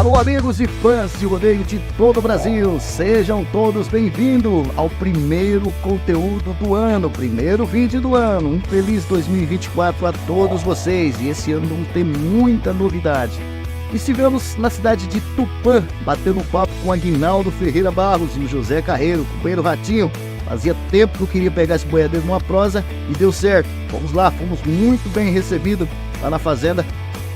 Alô, amigos e fãs de rodeio de todo o Brasil, sejam todos bem-vindos ao primeiro conteúdo do ano, primeiro vídeo do ano. Um feliz 2024 a todos vocês, e esse ano vamos ter muita novidade. Estivemos na cidade de Tupã, batendo um papo com Aguinaldo Ferreira Barros e o José Carreiro, companheiro Ratinho. Fazia tempo que eu queria pegar esse boiadeiro numa prosa e deu certo. Vamos lá, fomos muito bem recebidos lá na fazenda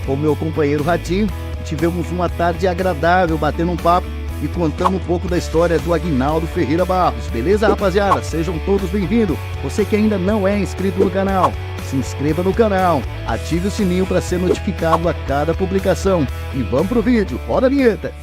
com o meu companheiro Ratinho. Tivemos uma tarde agradável, batendo um papo e contando um pouco da história do Aguinaldo Ferreira Barros. Beleza, rapaziada? Sejam todos bem-vindos. Você que ainda não é inscrito no canal, se inscreva no canal, ative o sininho para ser notificado a cada publicação. E vamos pro vídeo, roda a vinheta!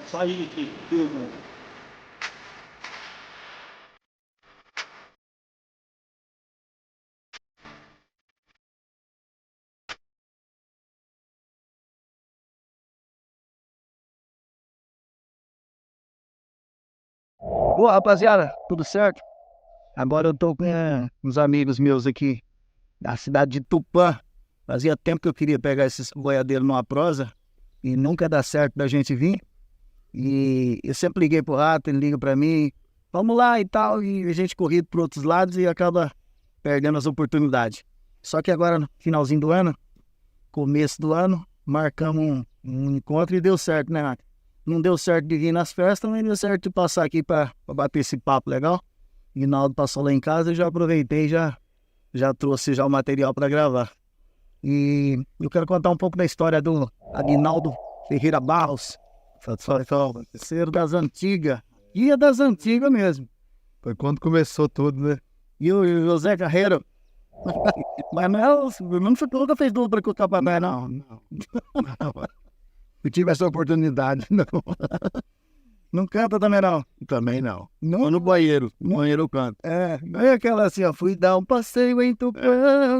Saí aqui, Boa, rapaziada, tudo certo? Agora eu tô com uns amigos meus aqui da cidade de Tupã. Fazia tempo que eu queria pegar esses boiadeiros numa prosa e nunca dá certo da gente vir. E eu sempre liguei pro Rato, ele liga pra mim, vamos lá e tal, e a gente corria por outros lados e acaba perdendo as oportunidades. Só que agora, no finalzinho do ano, começo do ano, marcamos um encontro e deu certo, né, Rato? Não deu certo de vir nas festas, mas deu certo de passar aqui pra bater esse papo legal. O Guinaldo passou lá em casa e já aproveitei, já trouxe já o material para gravar. E eu quero contar um pouco da história do Aguinaldo Ferreira Barros, parceiro das antigas, guia das antigas mesmo. foi quando começou tudo, né? E o José Carreiro, mas não foi nunca fez dupla com o Capataz, não. Não. Eu tive essa oportunidade, não. Não canta também, não. Também não. Não? Ou no banheiro eu canto. É aquela assim, ó, fui dar um passeio em Tupã,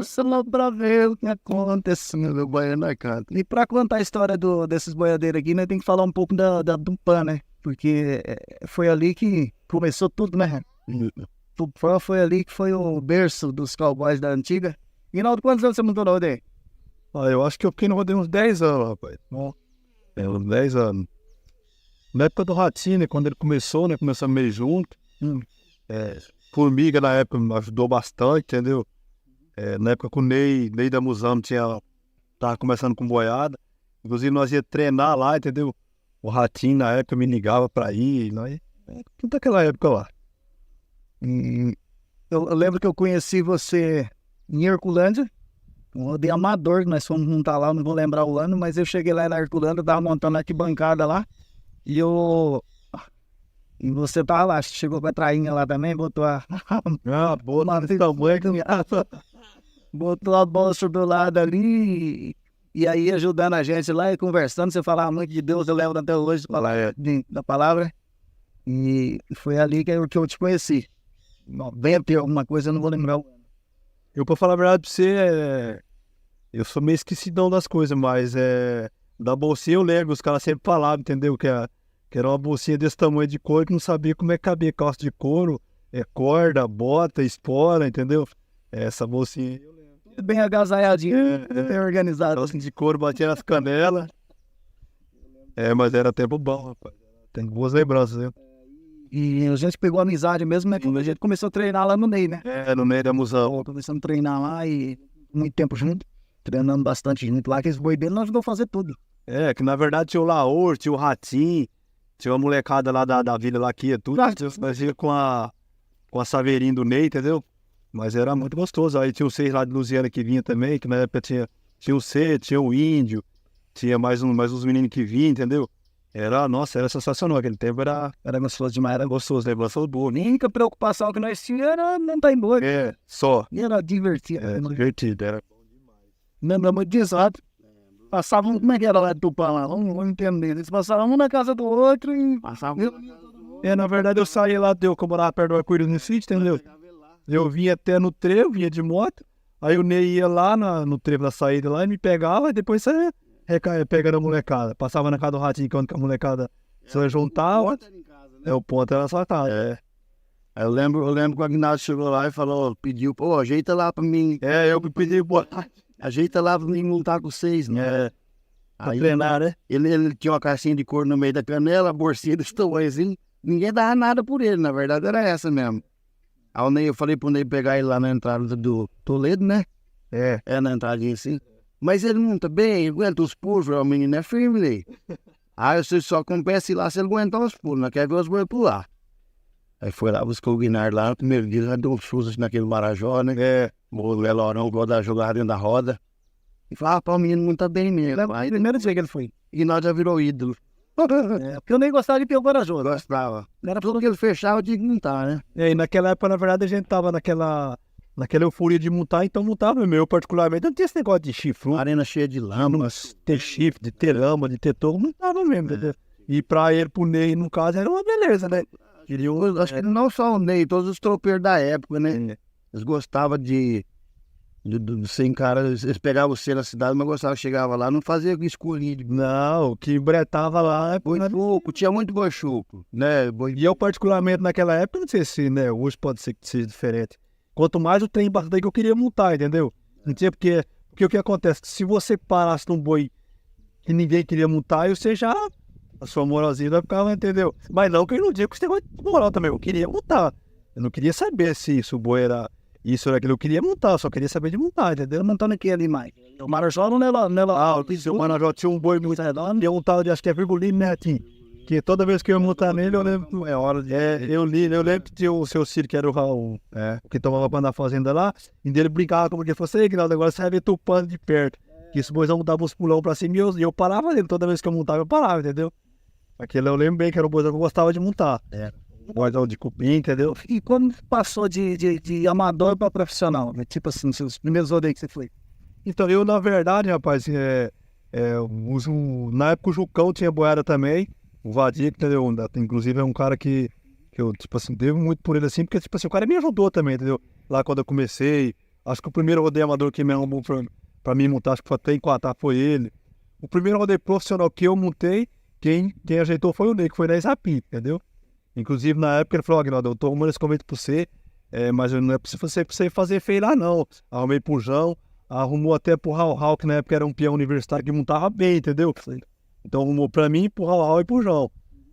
só pra ver o que aconteceu. No banheiro nós canta. E pra contar a história desses boiadeiros aqui, né, tem que falar um pouco da Tupã, né? Porque foi ali que começou tudo, né? Tupã foi ali que foi o berço dos cowboys da antiga. Guinaldo, quantos anos você montou na rodeio? Eu acho que eu fiquei no rodeio uns 10 anos, rapaz. Uns 10 anos. Na época do Ratinho, né, quando ele começou, né? Começamos meio junto. Formiga, na época, me ajudou bastante, entendeu? Na época com o Ney da Musamo tava começando com boiada. Inclusive, nós ia treinar lá, entendeu? O Ratinho, na época, me ligava pra ir. Nós, tudo daquela época lá. E eu lembro que eu conheci você em Herculândia, um rodeio amador, que nós fomos montar lá, não vou lembrar o ano, mas eu cheguei lá na Herculândia, tava montando a arquibancada lá, e você tava lá, chegou com a trainha lá também, botou Boa, desse tamanho que botou a bola sobre o lado ali, e aí ajudando a gente lá e conversando, você falava muito de Deus, eu lembro até hoje da palavra, e foi ali que eu te conheci. 90 e alguma coisa, eu não vou lembrar o ano. Eu, pra falar a verdade pra você, eu sou meio esquecidão das coisas, mas da bolsinha eu lembro, os caras sempre falavam, entendeu? Que era uma bolsinha desse tamanho de couro, que não sabia como é que cabia calça de couro, corda, bota, espora, entendeu? Essa bolsinha eu lembro. Tudo bem agasalhadinho, bem organizado. Calça de couro, batia nas canelas. Mas era tempo bom, rapaz. Tem boas lembranças, viu? E a gente pegou amizade mesmo, né? Quando a gente começou a treinar lá no Ney, né? No meio da musão. Começamos a treinar lá e muito tempo junto, treinando bastante junto lá, que esse boi dele nós ajudou a fazer tudo. Que na verdade tinha o Laor, tinha o Ratinho, tinha uma molecada lá da vila lá que ia tudo. Nós ia com a saveirinha do Ney, entendeu? Mas era muito gostoso. Aí tinha o Seis lá de Luziana que vinha também, que na época tinha o C, tinha o Índio, tinha mais uns meninos que vinham, entendeu? Era sensacional. Aquele tempo era gostoso demais, era gostoso, lembranças boas. A única preocupação que nós tínhamos era montar em boi. Só. E era divertido. Divertido, era bom demais. Lembra muito disso, sabe? passavam, como é que era lá de Tupã lá? Vamos entender. Eles passavam um na casa do outro e passavam. Na verdade eu saí lá, que eu morava perto do Arco-Íris no sítio, entendeu? Eu vinha até no trevo, vinha de moto, aí o Ney ia lá no trevo da saída lá e me pegava, e depois saía pegando a molecada. Passava na casa do Ratinho, quando a molecada se juntava, o ponto era só casa. Aí eu lembro que o Agnaldo chegou lá e falou, pediu, pô, ajeita lá pra mim. Eu me pedi boa tarde. Ajeita lá pra mim lutar com vocês, né? Aí Treinar, né? ele tinha uma caixinha de couro no meio da canela, a bolsinha desse tamanho assim. Ninguém dava nada por ele, na verdade era essa mesmo. Aí o Ney, eu falei pro Ney pegar ele lá na entrada do Toledo, né? Na entradinha assim. Mas ele não tá bem, ele aguenta os pulos, o menino é firme, Ney. Aí você só compensa ir lá se ele aguentar os pulos, não quer ver os boi pular. Aí foi lá, buscou o Guinar lá, no primeiro dia, já deu uns chutes naquele Marajó, né? O Lelorão igual da jogada dentro da roda. E falava, o menino não tá bem mesmo. Aí Primeiro dia que ele foi. e nós já virou ídolo. Porque eu nem gostava de Peão Corajoso. Gostava. Era tudo que ele fechava, eu tinha que montar, né? E naquela época, na verdade, a gente tava naquela euforia de montar, então montava mesmo. Eu, particularmente, não tinha esse negócio de chifre. Arena cheia de lamas. Ter chifre, de ter lama, de ter touro, montava mesmo, entendeu? E pra ele, pro Ney, no caso, era uma beleza, né? Acho que não só o Ney, todos os tropeiros da época, né? Eles gostavam de ser caras, eles pegavam você na cidade, mas gostavam, chegava lá, não fazia escurinho. Não, o que bretava lá... Boichuco, tinha muito boichuco, né? E eu, particularmente, naquela época, não sei se, né, hoje pode ser que seja diferente. Quanto mais o trem bastante que eu queria montar, entendeu? Não tinha porque o que acontece? Se você parasse num boi que ninguém queria montar, você já... A sua moralzinha vai ficar, entendeu? Mas não que eu não diga que você tem moral também. Eu queria montar. Eu não queria saber se o boi era isso ou aquilo. Eu queria montar, eu só queria saber de montar, entendeu? Montando aqui ali mais. O Marajó não é lá. O Marajó tinha um boi muito redondo. Tem um tal de, acho que é Virgulino, né, Tim? Que toda vez que eu ia montar nele, eu lembro. Eu lembro que tinha o seu Ciro, que era o Raul, que tomava banho na fazenda lá. E dele brincava como que fosse, Guinaldo, agora você vai ver tupando de perto. Que esse boizão dava uns pulão pra cima e eu parava nele. Toda vez que eu montava, eu parava, entendeu? Aquele eu lembro bem que era o boizão que eu gostava de montar. Boizão de cupim, entendeu? E quando passou de amador para profissional, né? Tipo assim, seus primeiros rodeios que você foi? Então, eu, na verdade, rapaz, na época o Jucão tinha boiada também, o Vadir, entendeu? Inclusive é um cara que eu, tipo assim, devo muito por ele assim, porque, tipo assim, o cara me ajudou também, entendeu? Lá quando eu comecei, acho que o primeiro rodeio amador que me arrumou pra mim montar, acho que foi até enquadrar, foi ele. O primeiro rodeio profissional que eu montei, quem ajeitou foi o Ney, que foi na Isapim, entendeu? Inclusive, na época, ele falou, Aguinaldo, eu tô arrumando esse convite pra você, mas não é pra você fazer feio lá, não. Arrumei pro João, arrumou até pro Raul, que na época era um peão universitário que montava bem, entendeu? Então, arrumou pra mim, pro Raul e pro João.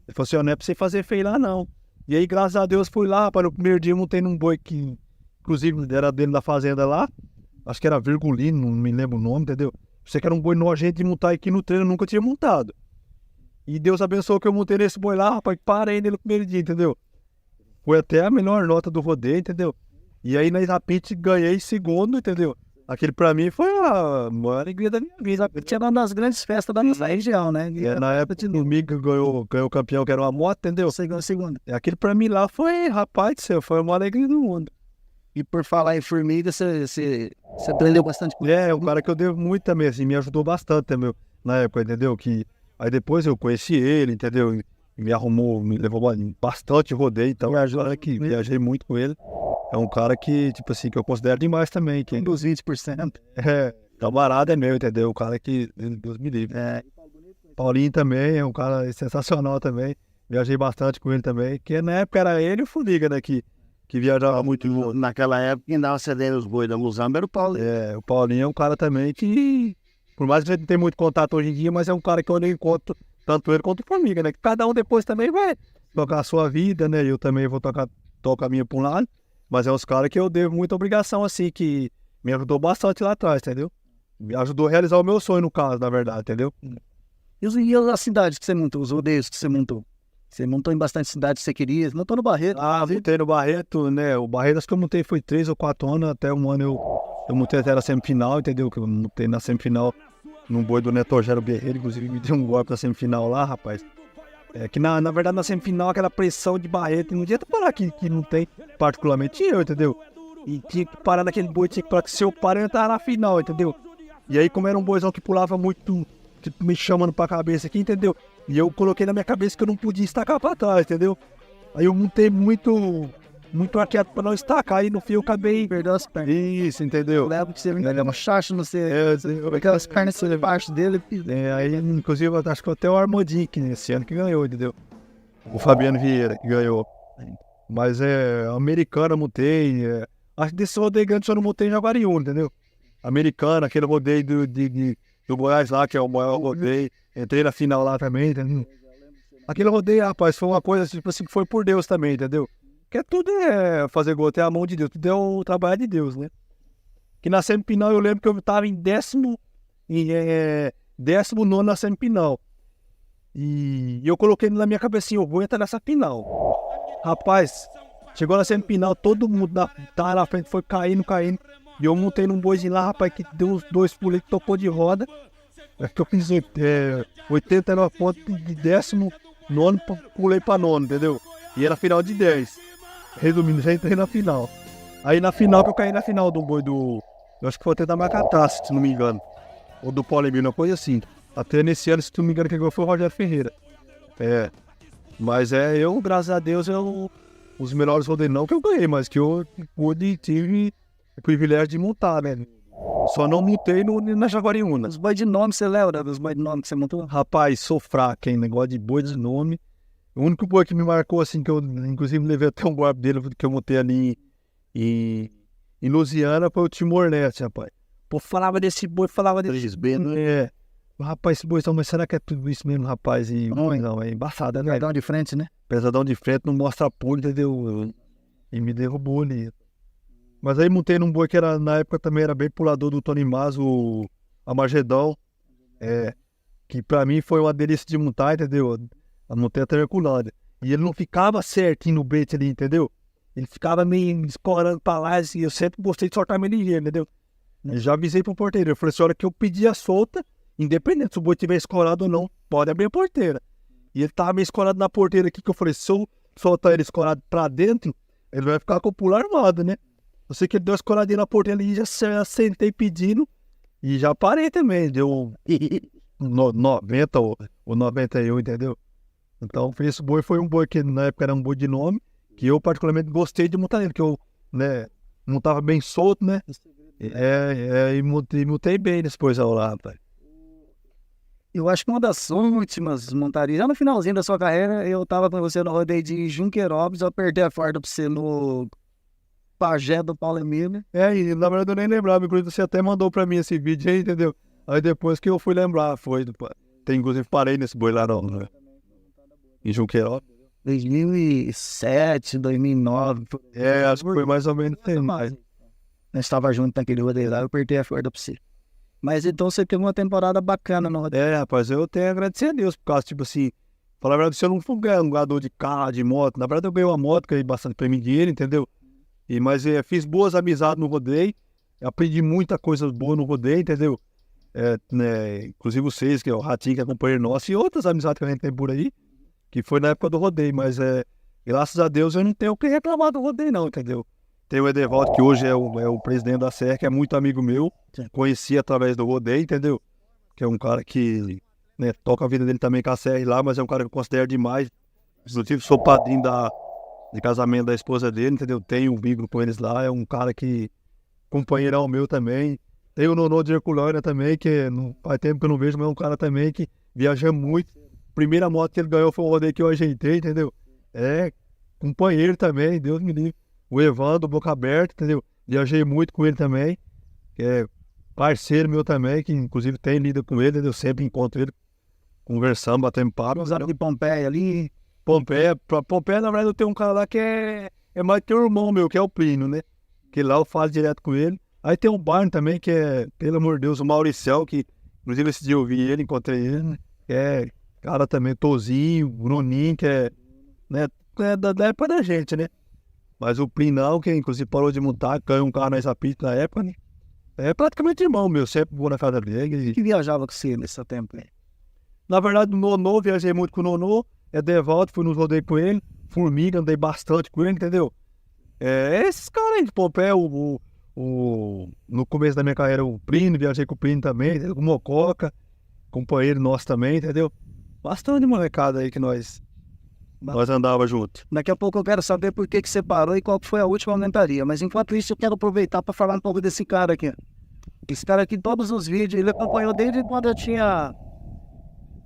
Ele falou assim, não é pra você fazer feio lá, não. E aí, graças a Deus, fui lá, para o primeiro dia eu montei num boi que, inclusive, era dentro da fazenda lá, acho que era Virgulino, não me lembro o nome, entendeu? Você que era um boi nojento de montar aqui no treino, eu nunca tinha montado. E Deus abençoou que eu montei nesse boi lá, rapaz, parei nele no primeiro dia, entendeu? Foi até a melhor nota do rodeio, entendeu? E aí na Isapite ganhei segundo, entendeu? Aquele pra mim foi a maior alegria da minha vida. Tinha uma das grandes festas da nossa região, né? Na época de domingo ganhou o campeão, que era uma moto, entendeu? Segundo. Aquele pra mim lá foi, rapaz do céu, foi a maior alegria do mundo. E por falar em formiga, você aprendeu bastante com É um cara que eu devo muito também, assim, me ajudou bastante também na época, entendeu? Aí depois eu conheci ele, entendeu? Me arrumou, me levou bastante rodeio, então viajei muito com ele. É um cara que, tipo assim, que eu considero demais também. Que dos 20%. Camarada é meu, entendeu? O cara que, Deus me livre. Paulinho também é um cara sensacional também. Viajei bastante com ele também, que na época era ele e o Fuliga, né? Que viajava muito. Naquela época, quem dava cedendo os bois da Luzamba era o Paulinho. O Paulinho é um cara também que, por mais que a gente não tenha muito contato hoje em dia, mas é um cara que eu encontro tanto ele quanto o Formiga, né? Que cada um depois também vai tocar a sua vida, né? Eu também vou tocar a minha por um lado. Mas é uns caras que eu devo muita obrigação, assim, que me ajudou bastante lá atrás, entendeu? Me ajudou a realizar o meu sonho, no caso, na verdade, entendeu? E a cidade que você montou, os rodeios que você montou? Você montou em bastante cidades que você queria, montou no Barreto. Montei no Barreto, né? O Barreto, acho que eu montei foi 3 ou 4 anos, até um ano eu montei até na semifinal, entendeu? Que eu montei na semifinal num boi do Neto Rogério Guerreiro, inclusive me deu um golpe na semifinal lá, rapaz. Que na verdade na semifinal aquela pressão de Barreto, não adianta parar que não tem, particularmente eu, entendeu? E tinha que parar naquele boi, tinha que parar que se eu parar eu tava na final, entendeu? E aí, como era um boizão que pulava muito, tipo, me chamando pra cabeça aqui, entendeu? E eu coloquei na minha cabeça que eu não podia estacar pra trás, entendeu? Aí eu montei muito arqueado pra não estacar, aí no fim eu acabei... Perdeu as pernas. Isso, entendeu? Leva que você é uma chacha, não sei. É, Aquelas pernas debaixo dele. aí, inclusive, eu acho que até o Armandinho que esse ano que ganhou, entendeu? O Fabiano Vieira que ganhou. Mas americana mutei. Acho que desse rodeio grande só não mutei em Jaguariúna, entendeu? Americana, aquele rodeio do Goiás lá, que é o maior rodeio. Entrei na final lá também, entendeu? Aquele rodeio, rapaz, foi uma coisa tipo assim, que foi por Deus também, entendeu? Porque tudo é fazer gol, tem a mão de Deus, tudo é o trabalho de Deus, né? Que na semifinal eu lembro que eu tava em 19º na semifinal. E eu coloquei na minha cabecinha, eu vou entrar nessa final. Rapaz, chegou na semifinal, todo mundo tava na frente, foi caindo. E eu montei num boizinho lá, rapaz, que deu uns 2 pulos que tocou de roda. Acho que eu fiz 89 pontos de 19º, pulei pra 9º, entendeu? E era final de 10. Resumindo, já entrei na final. Aí na final, que eu caí na final do boi do... Eu acho que foi até da Macataça, se não me engano. Ou do Paulemiro, uma coisa assim. Até nesse ano, se não me engano, quem ganhou foi o Rogério Ferreira. Mas eu, graças a Deus, os melhores rodeios não que eu ganhei, mas que eu tive o privilégio de montar, né? Só não montei na Jaguariúna. Os boi de nome, você lembra dos boi de nome que você montou? Rapaz, sou fraco, hein? Negócio de boi de nome. O único boi que me marcou, assim, que eu inclusive levei até um golpe dele, que eu montei ali em Lusiana, foi o Timor Leste, rapaz. Pô, falava desse boi, falava desse... 3B, né? Rapaz, esse boizão, mas será que é tudo isso mesmo, rapaz? E não, é embaçado, né? Pesadão de frente, né? Pesadão de frente, não mostra pulo, entendeu? E me derrubou ali. Mas aí montei num boi que era, na época também era bem pulador do Tony Mas, o Amagedão. Que pra mim foi uma delícia de montar, entendeu? A montanha triangular. E ele não ficava certinho no bait ali, entendeu? Ele ficava meio escorando pra lá, assim, eu sempre gostei de soltar meio ligeiro, entendeu? Eu já avisei pro porteiro, eu falei assim, a hora que eu pedi a solta, independente se o boi tiver escorado ou não, pode abrir a porteira. E ele tava meio escorado na porteira aqui, que eu falei, se eu soltar ele escorado pra dentro, ele vai ficar com o pulo armado, né? Eu sei que ele deu uma escoradinha na porteira ali, já sentei pedindo, e já parei também, deu 90 ou 91, entendeu? Então, esse boi foi um boi que na época era um boi de nome, que eu particularmente gostei de montar ele, que eu, né, montava bem solto, né? E montei bem depois lá, rapaz. Eu acho que uma das últimas montarias, já no finalzinho da sua carreira, eu tava com você no rodeio de Junqueirópolis, eu apertei a farda pra você no Pajé do Paulo Emílio. E na verdade eu nem lembrava, inclusive você até mandou pra mim esse vídeo aí, entendeu? Aí depois que eu fui lembrar, inclusive parei nesse boi lá não, né? Em Junqueirópolis. 2007, 2009. Acho que foi mais ou menos tempo. Nós estávamos juntos naquele rodeio lá, eu apertei a farda pra você. Mas então você teve uma temporada bacana no rodeio. Rapaz, eu tenho a agradecer a Deus, por causa, tipo assim, falar a verdade, se eu não fui um ganhador de carro, de moto, na verdade eu ganhei uma moto, ganhei bastante prêmio de dinheiro, entendeu? Mas fiz boas amizades no rodeio, aprendi muita coisa boa no rodeio, entendeu? Né, inclusive vocês, que é o Ratinho, que é companheiro nosso, e outras amizades que a gente tem por aí, que foi na época do rodeio, mas graças a Deus eu não tenho o que reclamar do rodeio não, entendeu? Tem o Edevaldo, que hoje é o presidente da SER, que é muito amigo meu, conheci através do rodeio, entendeu? Que é um cara que, né, toca a vida dele também com a SER lá, mas é um cara que eu considero demais. Inclusive sou padrinho de casamento da esposa dele, entendeu? Tenho um vínculo com eles lá, é um cara que, companheirão meu também. Tem o Nonô de Herculónia também, que faz tempo que eu não vejo, mas é um cara também que viaja muito. Primeira moto que ele ganhou foi um rodeio que eu ajeitei, entendeu? Companheiro também, Deus me livre. O Evandro, Boca Aberta, entendeu? Viajei muito com ele também, que é parceiro meu também, que inclusive tem lido com ele, eu sempre encontro ele, conversando, batendo papo. Usaram de Pompeia ali. Pompeia, na verdade eu tenho um cara lá que é mais que o irmão meu, que é o Plínio, né? Que lá eu falo direto com ele. Aí tem um Barney também, que é, pelo amor de Deus, o Mauriciel, que inclusive esse dia eu vi ele, encontrei ele, né? Que é cara também, Tozinho, Bruninho, que é, né, da época da gente, né? Mas o Plinão, que inclusive parou de montar, caiu um carro na Isapita na época, né? É praticamente irmão meu, sempre vou na casa dele. Que viajava com você nesse tempo, né? Na verdade, o Nonô, viajei muito com o Nonô, Edevaldo, fui nos rodeios com ele, Formiga, andei bastante com ele, entendeu? Esses caras aí de Pompeia, o no começo da minha carreira, o Plínio, viajei com o Plínio também, entendeu? Com o Mococa, companheiro nosso também, entendeu? Bastante molecada aí que nós andava junto. Daqui a pouco eu quero saber por que separou e qual que foi a última aumentaria. Mas enquanto isso, eu quero aproveitar para falar um pouco desse cara aqui. Esse cara aqui, todos os vídeos, ele acompanhou desde quando eu tinha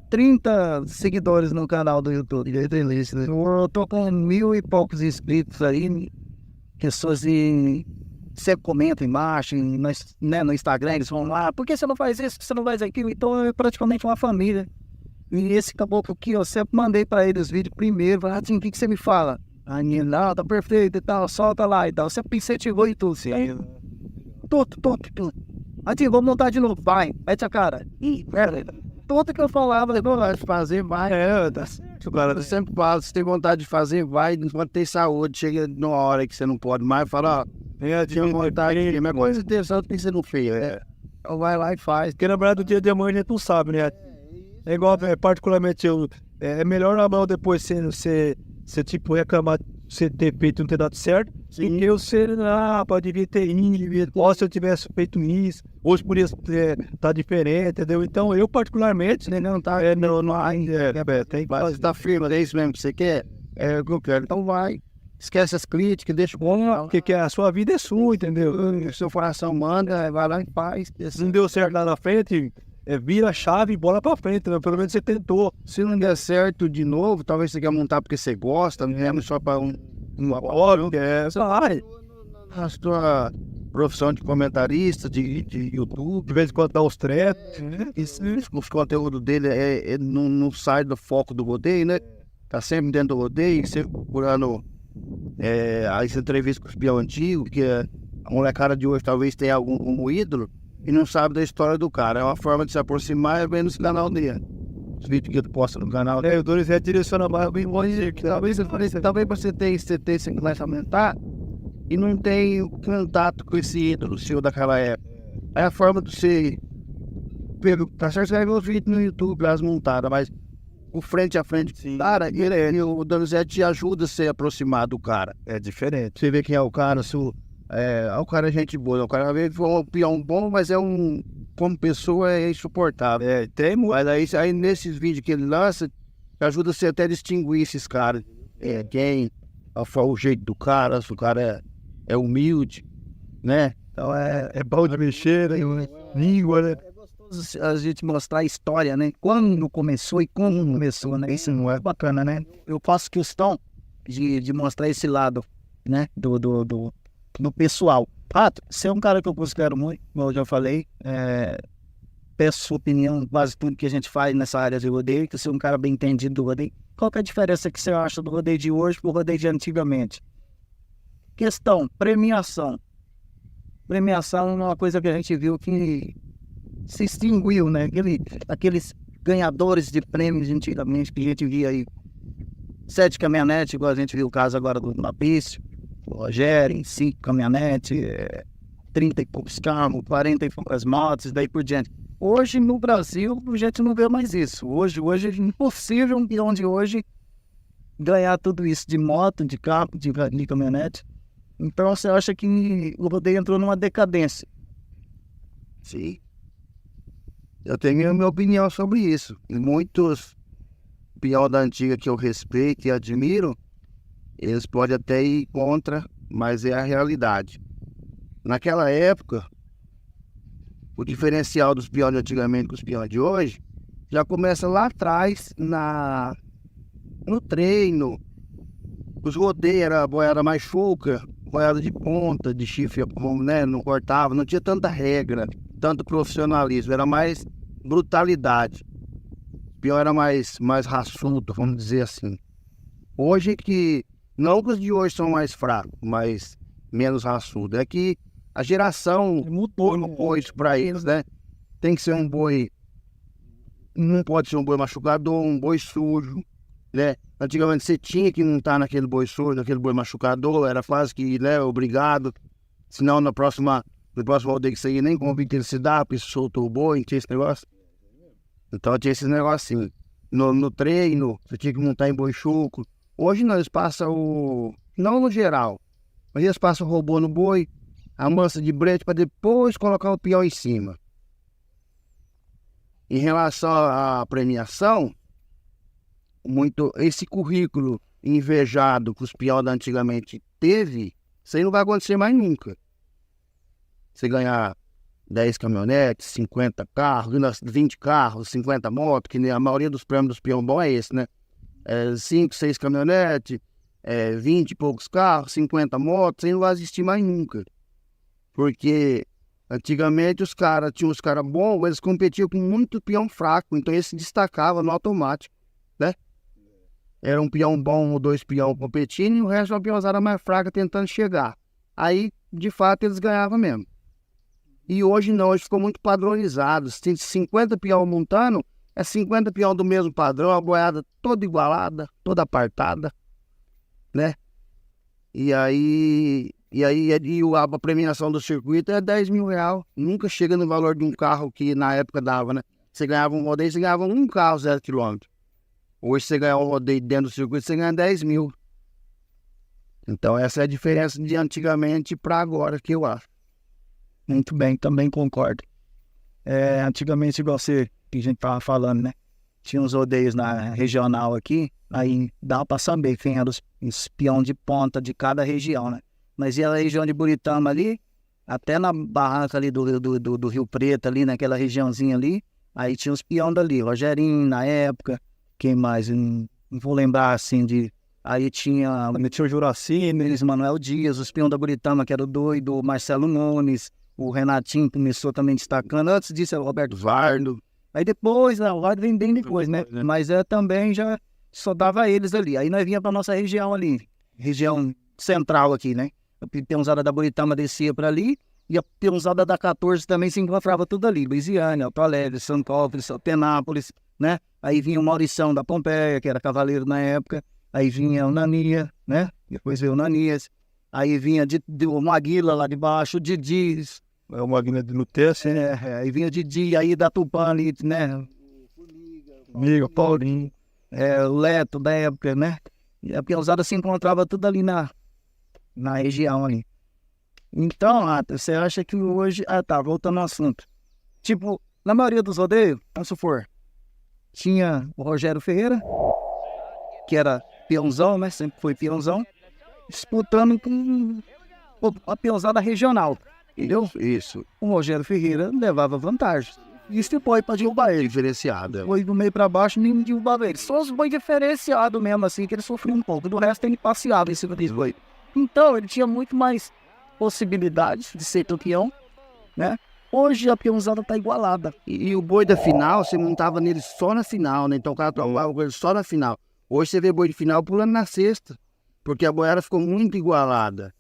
30 seguidores no canal do YouTube. Eu tô com 1000 e poucos inscritos aí. Pessoas sempre comentam embaixo, no Instagram, eles vão lá, por que você não faz isso, você não faz aquilo? Então é praticamente uma família. E esse caboclo aqui, eu sempre mandei pra ele os vídeos primeiro, falei, o que você me fala? Aí, não, tá perfeito e tal, solta lá e tal. Você incentivou e tudo, assim. Aí, tudo. Aí, vamos montar de novo, vai, mete a cara. Ih, merda. Tudo que eu falava, eu gosto de fazer, vai. Tá certo, cara. Eu sempre falo, se tem vontade de fazer, vai, enquanto tem saúde. Chega numa hora que você não pode mais, fala, ó, tinha vontade, mas coisa de ter saúde tem que ser no feio. Então vai lá e faz. Porque na verdade, o dia de amanhã a gente não sabe, né? É igual, particularmente, é melhor na mão depois você tipo, reclamar de você ter feito e não ter dado certo. Sim. E eu ser, devia ter ido, ou se eu tivesse feito isso, hoje podia estar diferente, entendeu? Então, eu particularmente, né, não tá, tem que você tá firme, é isso mesmo que você quer? É o que eu quero, então vai. Esquece as críticas, deixa o bom, porque a sua vida é sua, entendeu? O seu coração manda, vai lá e faz. Se não deu certo lá na frente, vira a chave e bola pra frente, né? Pelo menos você tentou. Se não der certo de novo, talvez você quer montar porque você gosta, não é só pra uma hora, a sua profissão de comentarista, de YouTube, de vez em quando dá uns treinos. Os conteúdos dele não sai do foco do rodeio, né? Tá sempre dentro do rodeio, sempre procurando as entrevistas com os peão antigos, que a molecada de hoje talvez tenha algum ídolo e não sabe da história do cara. É uma forma de se aproximar e ver no canal dele. Os vídeos que ele posta no canal. O Donizete direciona mais bem longe, que talvez você tenha você começa a aumentar e não tem contato com esse ídolo seu daquela época. É a forma de você tá certo, você vai ver os vídeos no YouTube, as montadas, mas o frente a frente, cara, o Donizete te ajuda a se aproximar do cara. É diferente. Você vê quem é o cara, o cara é gente boa, o cara é um peão bom, mas como pessoa é insuportável. Mas aí nesses vídeos que ele lança, ajuda você até a distinguir esses caras. O jeito do cara, se o cara é humilde, né? Então é bom de mexer, né? Língua, né? É gostoso a gente mostrar a história, né? Quando começou e como começou, né? Isso não é bacana, né? Eu faço questão de mostrar esse lado, né? Do pessoal. Pato, você é um cara que eu considero muito, como eu já falei, peço sua opinião em quase tudo que a gente faz nessa área de rodeio, que você é um cara bem entendido do rodeio. Qual que é a diferença que você acha do rodeio de hoje pro rodeio de antigamente? Questão, premiação. Premiação é uma coisa que a gente viu que se extinguiu, né? Aqueles ganhadores de prêmios antigamente que a gente via aí. 7 caminhonetes, igual a gente viu o caso agora do Mapício, o Rogério, 5 caminhonetes, 30 e poucos carros, 40 e poucas motos, daí por diante. Hoje no Brasil a gente não vê mais isso. Hoje é impossível um peão de hoje ganhar tudo isso de moto, de carro, de caminhonete. Então você acha que o rodeio entrou numa decadência? Sim. Eu tenho a minha opinião sobre isso. E muitos peão da antiga que eu respeito e admiro, eles podem até ir contra, mas é a realidade. Naquela época, o diferencial dos peões de antigamente com os peões de hoje já começa lá atrás, no treino. Os rodeios era boiada mais chouca, boiada de ponta, de chifre, né? Não cortava, não tinha tanta regra, tanto profissionalismo, era mais brutalidade. O peão era mais raçudo, vamos dizer assim. Hoje não que os de hoje são mais fracos, mas menos raçudo. É que a geração mudou isso para eles, né? Tem que ser um boi, não pode ser um boi machucador, um boi sujo, né? Antigamente você tinha que montar naquele boi sujo, naquele boi machucador, era quase que, né, obrigado. Senão no próximo rodeio que você ia nem com intensidade, porque soltou o boi, tinha esse negócio. Então tinha esses negocinhos. No treino, você tinha que montar em boi chuco. Hoje não, eles passam não no geral, mas eles passam o robô no boi, a mancha de brete para depois colocar o peão em cima. Em relação à premiação, muito esse currículo invejado que os peões da antigamente teve, isso aí não vai acontecer mais nunca. Você ganhar 10 caminhonetes, 50 carros, 20 carros, 50 motos, que nem a maioria dos prêmios dos peões bom é esse, né? 5, 6 caminhonetes, 20 e poucos carros, 50 motos, isso aí não vai existir mais nunca. Porque antigamente os caras tinham os caras bons, mas eles competiam com muito peão fraco, então eles se destacavam no automático, né? Era um peão bom ou 2 peão competindo e o resto era uma peãozada mais fraca tentando chegar. Aí, de fato, eles ganhavam mesmo. E hoje não, hoje ficou muito padronizado. Se tem 50 peão montando, é 50 peão do mesmo padrão, a boiada toda igualada, toda apartada, né? A premiação do circuito é 10 mil reais. Nunca chega no valor de um carro que na época dava, né? Você ganhava um rodeio, você ganhava um carro 0 km. Hoje você ganha um rodeio dentro do circuito, você ganha 10 mil. Então essa é a diferença de antigamente para agora, que eu acho. Muito bem, também concordo. Antigamente, igual que a gente tava falando, né? Tinha uns rodeios na regional aqui, aí dava para saber quem era os peão de ponta de cada região, né? Mas ia a região de Buritama ali, até na barranca ali do Rio Preto, ali naquela regiãozinha ali, aí tinha os peão dali, Rogerinho na época, quem mais? Não vou lembrar assim de... Aí tinha o Juraci, Manuel Dias, os peão da Buritama, que era o doido, o Marcelo Nunes, o Renatinho começou também destacando. Antes disso era o Roberto Vardo. Aí depois, o Vardo vem bem depois, né? Mas também já só dava eles ali. Aí nós vinha pra nossa região ali, região central aqui, né? A peãozada da Buritama descia para ali e a peãozada da 14 também se encontrava tudo ali. Luisiânia, Alto Alegre, São Paulo, Penápolis, né? Aí vinha o Maurição da Pompeia, que era cavaleiro na época. Aí vinha o Nania, né? Depois veio o Nanias. Aí vinha o Maguila lá de baixo, o Didi. O Maguila de Nutesse, né? Aí vinha o Didi, aí da Tupã ali, né? Amigo, Paulinho. O Leto da época, né? E a peãozada se encontrava tudo ali na região ali. Então, você acha que hoje... voltando ao assunto. Tipo, na maioria dos rodeios, vamos supor, tinha o Rogério Ferreira, que era peãozão, né? Sempre foi peãozão, disputando com a peãozada regional, entendeu? Isso. O Rogério Ferreira levava vantagem. Isso depois para derrubar ele. Diferenciado. Foi do meio para baixo, nem derrubava ele. Só os boi diferenciados mesmo, assim, que ele sofreu um pouco. Do resto, ele passeava em cima desse boi. Então, ele tinha muito mais possibilidades de ser campeão, né? Hoje a peãozada tá igualada. E o boi da final, você montava nele só na final, né? Então o cara tomava com ele só na final. Hoje você vê boi de final pulando na sexta, porque a boiada ficou muito igualada.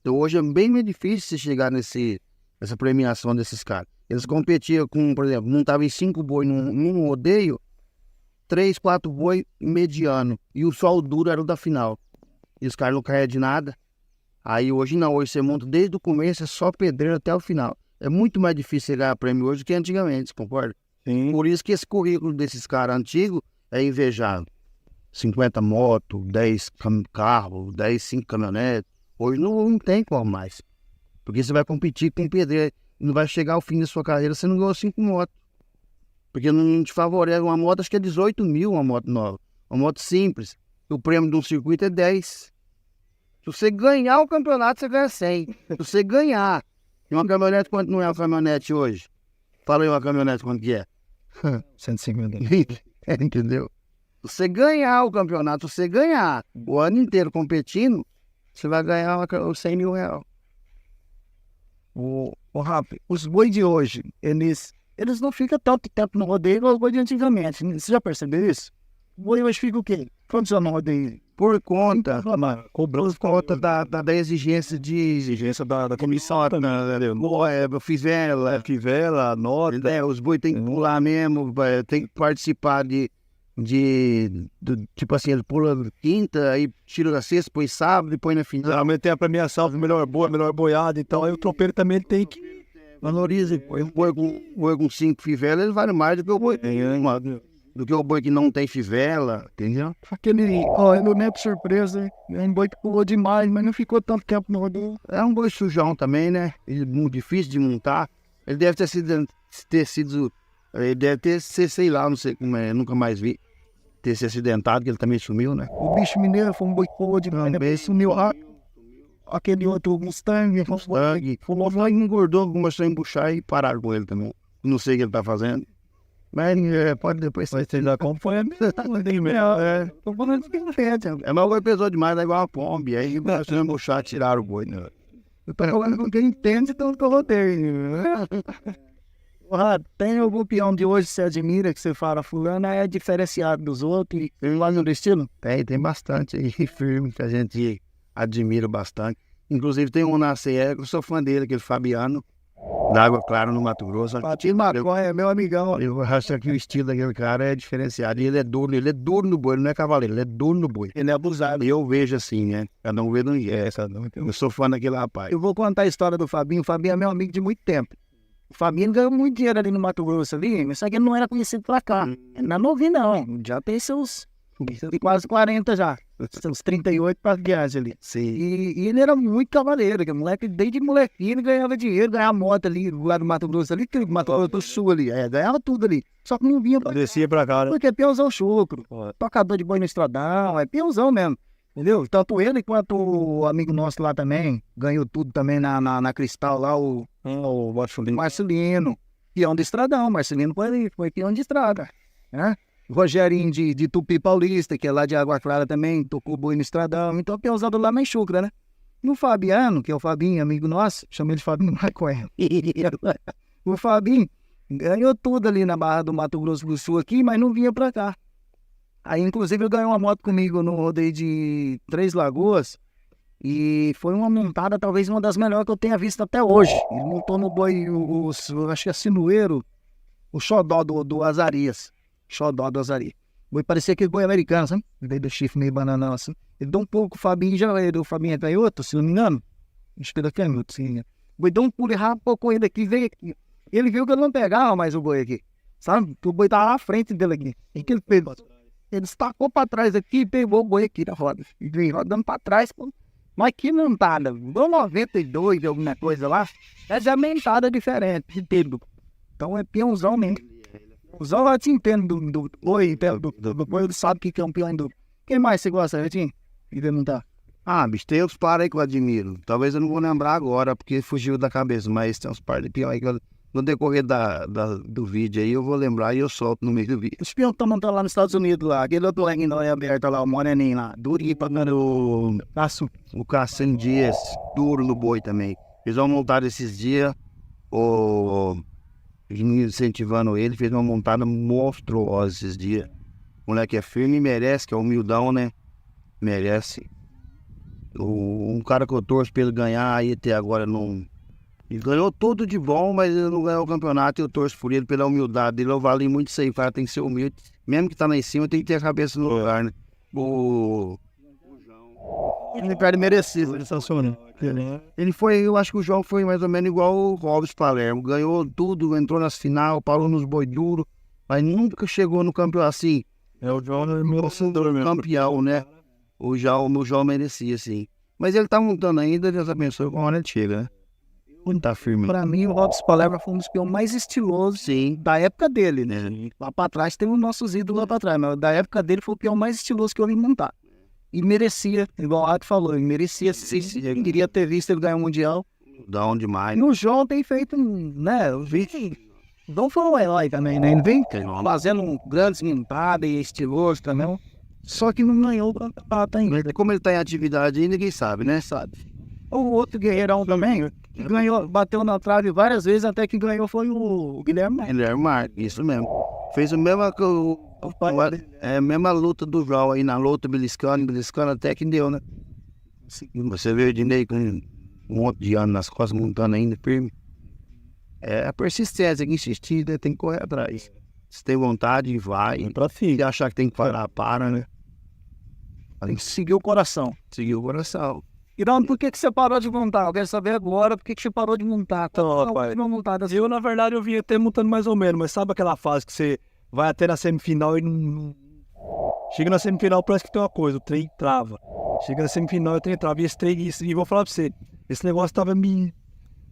Então hoje é bem mais difícil você chegar nessa premiação desses caras. Eles competiam com, por exemplo, montavam em 5 boi num rodeio, 3, 4 boi mediano. E o sol duro era o da final. E os caras não caíam de nada. Aí hoje não, hoje você monta desde o começo, é só pedreiro até o final. É muito mais difícil você ganhar prêmio hoje do que antigamente, você concorda? Sim. Por isso que esse currículo desses caras antigos é invejado. 50 motos, 10 carros, 5 caminhonetes. Hoje não tem como mais. Porque você vai competir com pedreiro. Não vai chegar ao fim da sua carreira, você não ganhou 5 motos. Porque não te favorece. Uma moto, acho que é 18 mil uma moto nova. Uma moto simples. O prêmio de um circuito é 10. Se você ganhar o campeonato, você ganha 100. Se você ganhar. E uma caminhonete, quanto não é uma caminhonete hoje? Fala aí uma caminhonete, quanto que é? 150. Entendeu? Se você ganhar o campeonato, se você ganhar o ano inteiro competindo, você vai ganhar os 100 mil reais. Rafa, os boi de hoje, eles não ficam tanto tempo no rodeio igual os boi de antigamente. Você já percebeu isso? O boi hoje fica o quê? Quantos anos no rodeio? Por conta da exigência da comissão, fivela, nota. Os boi tem que pular mesmo, tem que participar tipo assim, ele pula quinta, aí tira da sexta, põe sábado e põe na final. Geralmente tem a premiação do melhor boi, melhor boiada, então aí o tropeiro também tem que valoriza. O boi com 5 fivelas, ele vale mais do que o boi. do que o boi que não tem fivela, entendeu? Aquele, ó, é meu neto surpresa, é um boi que pulou demais, mas não ficou tanto tempo no rodou. É um boi sujão também, né? Ele é muito difícil de montar. Ele deve ele deve ter, sei lá, não sei como é, nunca mais vi, ter se acidentado, que ele também sumiu, né? O bicho mineiro foi um boi que pulou demais, né? Sumiu rápido. Aquele outro Mustang, Pulou, engordou, começou a embuchar e pararam com ele também. Não sei o que ele tá fazendo. Mas pode depois você já acompanha mesmo. Tô falando que não fez, mas o boi pesou demais, é igual uma pomba. Aí começou a embuchar, tiraram o boi, né? Eu tô falando com quem entende, então eu rodeio. Tem algum peão de hoje que você admira, que você fala, fulano é diferenciado dos outros, e lá no destino? Tem bastante aí, firme, que a gente admira bastante. Inclusive tem um na CE, eu sou fã dele, aquele Fabiano, da Água Clara, no Mato Grosso. Patinho Maconha, é meu amigão. Eu acho que o estilo daquele cara é diferenciado. E ele é duro no boi, ele não é cavaleiro, ele é duro no boi. Ele é abusado. Eu vejo assim, né? Cada um vê no eu sou fã daquele rapaz. Eu vou contar a história do Fabinho. O Fabinho é meu amigo de muito tempo. O Fabinho ganhou muito dinheiro ali no Mato Grosso, ali, mas só que ele não era conhecido pra cá. Ele não é novinho, não. Já tem seus quase 40 já. Seus 38 para viagem ali. Sim. E ele era muito cavaleiro, que moleque, desde molequinho ele ganhava dinheiro, ganhava moto ali, lá do Mato Grosso ali, que Mato Grosso do Sul ali, ganhava tudo ali. Só que não vinha pra Descia pra cá, né? porque é peãozão chucro, tocador de boi no estradão, é peãozão mesmo, entendeu? Tanto ele quanto o amigo nosso lá também, ganhou tudo também na Cristal lá, o Marcelino, peão de estradão, Marcelino foi peão de estrada, né? Rogerinho de Tupi Paulista, que é lá de Água Clara também, tocou boi no estradão, então peãozado lá na Chucra, né? E o Fabiano, que é o Fabinho, amigo nosso, chama ele de Fabinho Maconha. O Fabinho ganhou tudo ali na Barra do Mato Grosso do Sul aqui, mas não vinha pra cá. Aí, inclusive, ele ganhou uma moto comigo no rodeio de Três Lagoas, e foi uma montada, talvez uma das melhores que eu tenha visto até hoje. Ele montou no boi, acho que é sinueiro, o xodó do Azarias. Xodó do Azarias. O boi parecia aquele boi americano, sabe? Veio do chifre meio bananão, assim. Ele deu um pouco, o Fabinho já, o Fabinho é canhoto, se não me engano. Acho que ele é canhoto, sim. O boi deu um pulo e rapou com ele aqui, veio aqui. Ele viu que eu não pegava mais o boi aqui, sabe? Que o boi tava na frente dele aqui. E que ele fez? Ele estacou pra trás aqui e pegou o boi aqui na roda. E veio rodando pra trás, pô. Mas que mentada, deu 92, alguma coisa lá. Essa é a mentada diferente de tempo. Então é peãozão mesmo. O Zão já te entende do boi, entende do boi, ele sabe que é um peão do... Quem mais você gosta, Retinho? E perguntar. Bicho, tem uns pares aí que eu admiro. Talvez eu não vou lembrar agora, porque fugiu da cabeça, mas tem uns pares de peão aí que no decorrer do vídeo aí eu vou lembrar e eu solto no meio do vídeo. Os peões estão montando lá nos Estados Unidos, lá. Aquele outro lá que não é aberto lá, o moreninho lá. Durinho pra caramba. O Cassino Dias, duro no boi também. Eles vão montar esses dias, incentivando ele, fez uma montada monstruosa esses dias. O moleque é firme e merece, que é humildão, né? Merece. Um cara que eu torço pra ele ganhar aí até agora não... Ele ganhou tudo de bom, mas ele não ganhou o campeonato e eu torço por ele pela humildade dele. Eu valei muito isso aí, o cara tem que ser humilde. Mesmo que tá lá em cima, tem que ter a cabeça no lugar, né? Ele perde merecido, ele Sensacional. Ele foi, eu acho que o João foi mais ou menos igual o Robson Palermo. Ganhou tudo, entrou nas final, parou nos boi duros, mas nunca chegou no campeão assim. O João é merecedor mesmo. Campeão, né? O João merecia, sim. Mas ele tá montando ainda, Deus abençoe, com a hora ele chega, né? Não tá firme. Pra mim, o Robson Palermo foi um dos peões mais estilosos, sim, da época dele, né? Lá pra trás tem os nossos ídolos lá pra trás, mas da época dele foi o peão mais estiloso que eu vi montar. E merecia, igual o Rato falou, ele merecia, sim, queria ter visto ele ganhar um mundial. Da onde mais? E o João tem feito, né? Eu vi que o João foi um herói também, né? Ele vem fazendo grandes montadas e estiloso também. Só que não ganhou o campeonato ainda. Como ele tá em atividade aí, ninguém sabe, né? Sabe. O outro guerreirão também, que ganhou, bateu na trave várias vezes, até que ganhou foi o Guilherme Marques. Guilherme Marques, isso mesmo. Fez a mesma luta do João aí na luta beliscando até que deu, né? Você vê o Dinei com um monte de ano nas costas, montando ainda firme. É a persistência, que insistir, né? Tem que correr atrás. Se tem vontade, vai. Se achar que tem que parar, para, né? Tem que seguir o coração. Seguir o coração. Irão, por que você parou de montar? Eu quero saber agora por que você parou de montar. Então, rapaz, eu na verdade eu vim até montando mais ou menos, mas sabe aquela fase que você vai até na semifinal e chega na semifinal, parece que tem uma coisa, o trem trava. Chega na semifinal, o trem trava. E esse trem, e vou falar pra você, esse negócio tava me...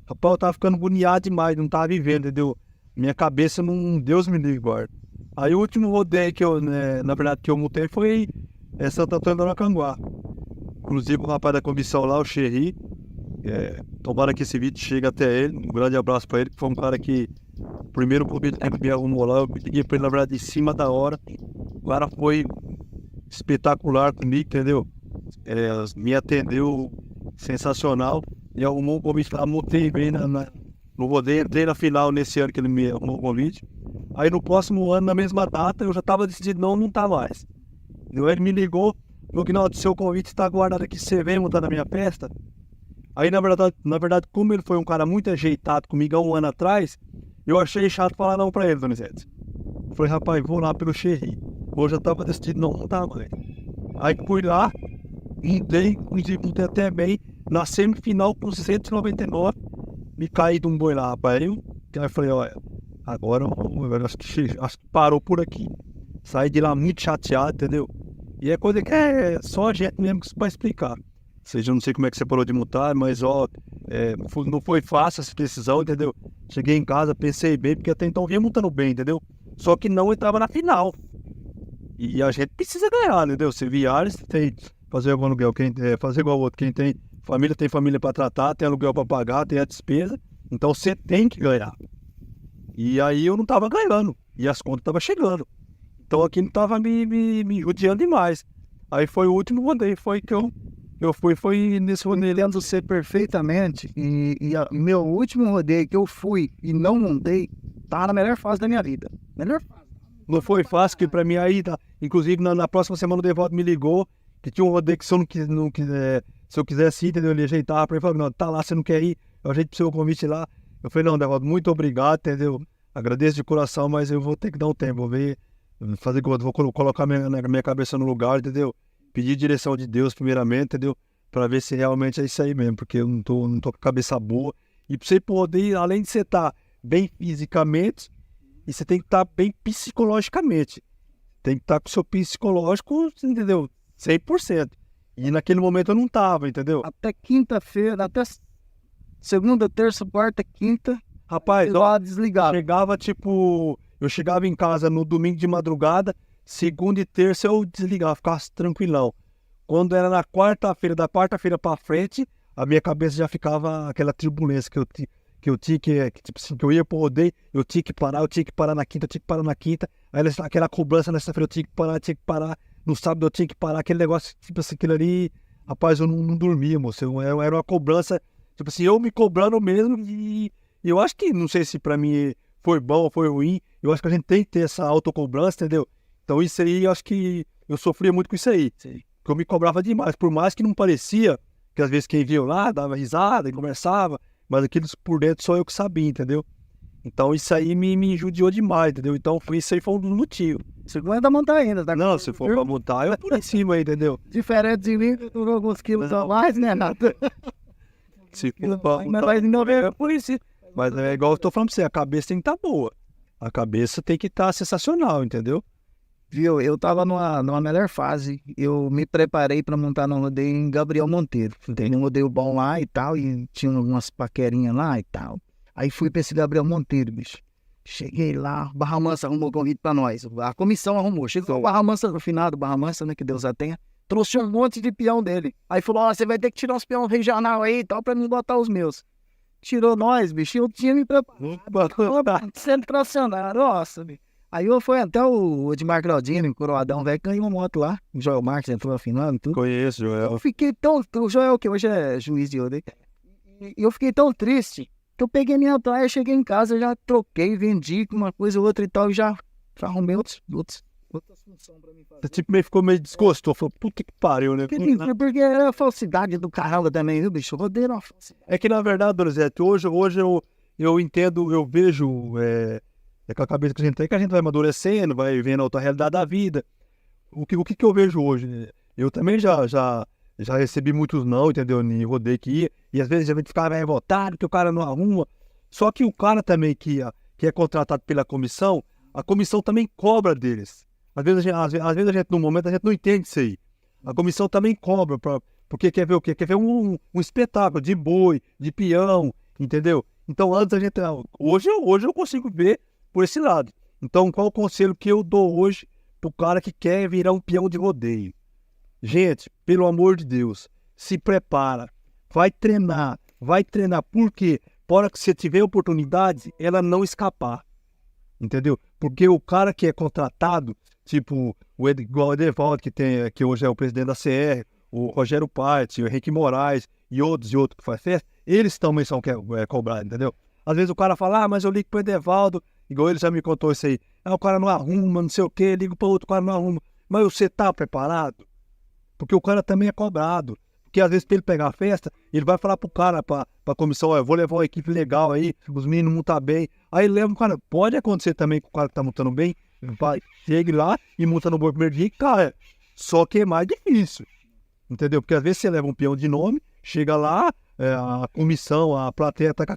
Rapaz, eu tava ficando agoniado demais, não tava vivendo, entendeu? Minha cabeça não... Deus me livre, guarda. Aí o último rodeio que eu, né, na verdade, que eu montei foi Santo Antônio do Aracanguá. Inclusive o rapaz da comissão lá, o Xerri, tomara que esse vídeo chegue até ele. Um grande abraço pra ele, que foi um cara que... O primeiro convite que me arrumou lá, eu liguei pra ele, na verdade, em cima da hora. O cara foi espetacular comigo, entendeu? Me atendeu sensacional. E arrumou um convite lá, montei bem no rodeio. Entrei na final nesse ano que ele me arrumou o convite. Aí no próximo ano, na mesma data, eu já tava decidido, não tá mais. Então ele me ligou, falou que não, seu convite está guardado aqui, você vem montar na minha festa. Aí na verdade, como ele foi um cara muito ajeitado comigo há um ano atrás, eu achei chato falar não pra ele, Donizete. Falei, rapaz, vou lá pelo Xerri. Hoje eu tava decidido não montar mais. Aí fui lá, montei até bem, na semifinal com 199, me caí de um boi lá, rapaz. Aí eu falei, olha, agora eu acho que parou por aqui. Saí de lá muito chateado, entendeu? E é coisa que é só a gente mesmo que vai explicar. Ou seja, eu não sei como é que você parou de montar, mas ó, não foi fácil essa decisão, entendeu? Cheguei em casa, pensei bem, porque até então vinha montando bem, entendeu? Só que não entrava na final. E a gente precisa ganhar, entendeu? Se viaja, você tem que fazer algum aluguel, fazer igual o outro. Quem tem família para tratar, tem aluguel para pagar, tem a despesa. Então você tem que ganhar. E aí eu não tava ganhando. E as contas estavam chegando. Então aqui não tava me judiando demais. Aí foi o último rodeio, foi que eu foi nesse rodeio. Entendo você perfeitamente. Meu último rodeio que eu fui e não montei, tá na melhor fase da minha vida. Melhor fase. Não foi fácil, que pra mim aí, tá. Inclusive na próxima semana o Devaldo me ligou, que tinha um rodeio que se eu quisesse ir, entendeu? Ele ajeitava pra ele, falou, não, tá lá, você não quer ir, eu ajeito pro seu convite lá. Eu falei, não, Devaldo, muito obrigado, entendeu? Agradeço de coração, mas eu vou ter que dar um tempo, vou ver, vou colocar minha cabeça no lugar, entendeu? Pedir direção de Deus primeiramente, entendeu? Pra ver se realmente é isso aí mesmo, porque eu não tô com a cabeça boa. E pra você poder, além de você estar bem fisicamente, e você tem que estar bem psicologicamente. Tem que estar com o seu psicológico, entendeu? 100%. E naquele momento eu não tava, entendeu? Até quinta-feira, até segunda, terça, quarta, quinta, Rapaz, ó, desligado. Eu chegava em casa no domingo de madrugada, segunda e terça eu desligava, ficava tranquilão. Quando era na quarta-feira, da quarta-feira pra frente, a minha cabeça já ficava aquela turbulência que eu tinha, tipo assim, que eu ia pro rodeio, eu tinha que parar na quinta, aí aquela cobrança nessa feira, eu tinha que parar, no sábado eu tinha que parar, aquele negócio, tipo assim, aquilo ali, rapaz, eu não dormia, moço, era uma cobrança, tipo assim, eu me cobrando mesmo, e eu acho que, não sei se pra mim foi bom ou foi ruim, eu acho que a gente tem que ter essa autocobrança, entendeu? Então isso aí, eu acho que eu sofria muito com isso aí, porque eu me cobrava demais, por mais que não parecia, que às vezes quem viu lá, dava risada e conversava, mas aquilo por dentro só eu que sabia, entendeu? Então isso aí me judiou demais, entendeu? Então isso aí foi um dos motivos. Você não ainda montar ainda, tá? Não, se for pra montar, eu por em cima aí, entendeu? Diferente de mim, tu durou alguns quilos a mais, né, nada? Se for pra Mas vai não é por isso. Mas é igual eu tô falando pra você, a cabeça tem que estar boa. A cabeça tem que estar sensacional, entendeu? Viu, eu tava numa melhor fase, eu me preparei pra montar no rodeio em Gabriel Monteiro. Tem um rodeio bom lá e tal, e tinha algumas paquerinhas lá e tal. Aí fui pra esse Gabriel Monteiro, bicho. Cheguei lá, Barra Mansa arrumou convite pra nós. A comissão arrumou. Chegou o Barra Mansa, no final do Barra Mansa, né, que Deus a tenha. Trouxe um monte de peão dele. Aí falou, ó, você vai ter que tirar uns peão regional aí e tal, pra mim botar os meus. Tirou nós, bicho, eu tinha me preparado. Sensacional, nossa, bicho. Aí eu fui até o Edmar Claudino, Coroadão, velho, ganhei uma moto lá. O Joel Marques entrou na final e tudo. Conheço, Joel. Eu fiquei tão... O Joel, que hoje é juiz de rodeio. E eu fiquei tão triste que eu peguei minha praia, cheguei em casa, já troquei, vendi uma coisa ou outra e tal, e já arrumei outras funções pra mim fazer. Você tipo, ficou meio desgostoso, falou, puta que pariu, né? Porque era a falsidade do caramba também, viu, bicho? Rodeio era uma falsidade. É que na verdade, Donizete, hoje eu entendo, eu vejo... com a cabeça que a gente tem, que a gente vai amadurecendo, vai vendo a outra realidade da vida. O que eu vejo hoje? Né? Eu também já recebi muitos não, entendeu? Em rodeio que ia, e às vezes a gente ficava revoltado que o cara não arruma. Só que o cara também que é contratado pela comissão, a comissão também cobra deles. Às vezes a gente, no momento, a gente não entende isso aí. A comissão também cobra, porque quer ver o quê? Quer ver um espetáculo de boi, de peão, entendeu? Então, antes a gente... Hoje eu consigo ver por esse lado. Então, qual o conselho que eu dou hoje pro cara que quer virar um peão de rodeio? Gente, pelo amor de Deus, se prepara. Vai treinar. Por quê? Para que você tiver oportunidade, ela não escapar. Entendeu? Porque o cara que é contratado, tipo igual o Edevaldo, que hoje é o presidente da CR, o Rogério Patti, o Henrique Moraes e outros que faz festa, eles também são cobrados, entendeu? Às vezes o cara fala, mas eu ligo pro Edevaldo, igual ele já me contou isso aí. O cara não arruma, não sei o quê, ligo para outro, o cara não arruma. Mas você tá preparado? Porque o cara também é cobrado. Porque às vezes, para ele pegar a festa, ele vai falar pro cara, pra comissão, eu vou levar uma equipe legal aí, os meninos montam bem. Aí ele leva o cara. Pode acontecer também com o cara que tá montando bem, chega lá e monta no boi primeiro dia e cai. Só que é mais difícil. Entendeu? Porque às vezes você leva um peão de nome, chega lá, a comissão, a plateia tá com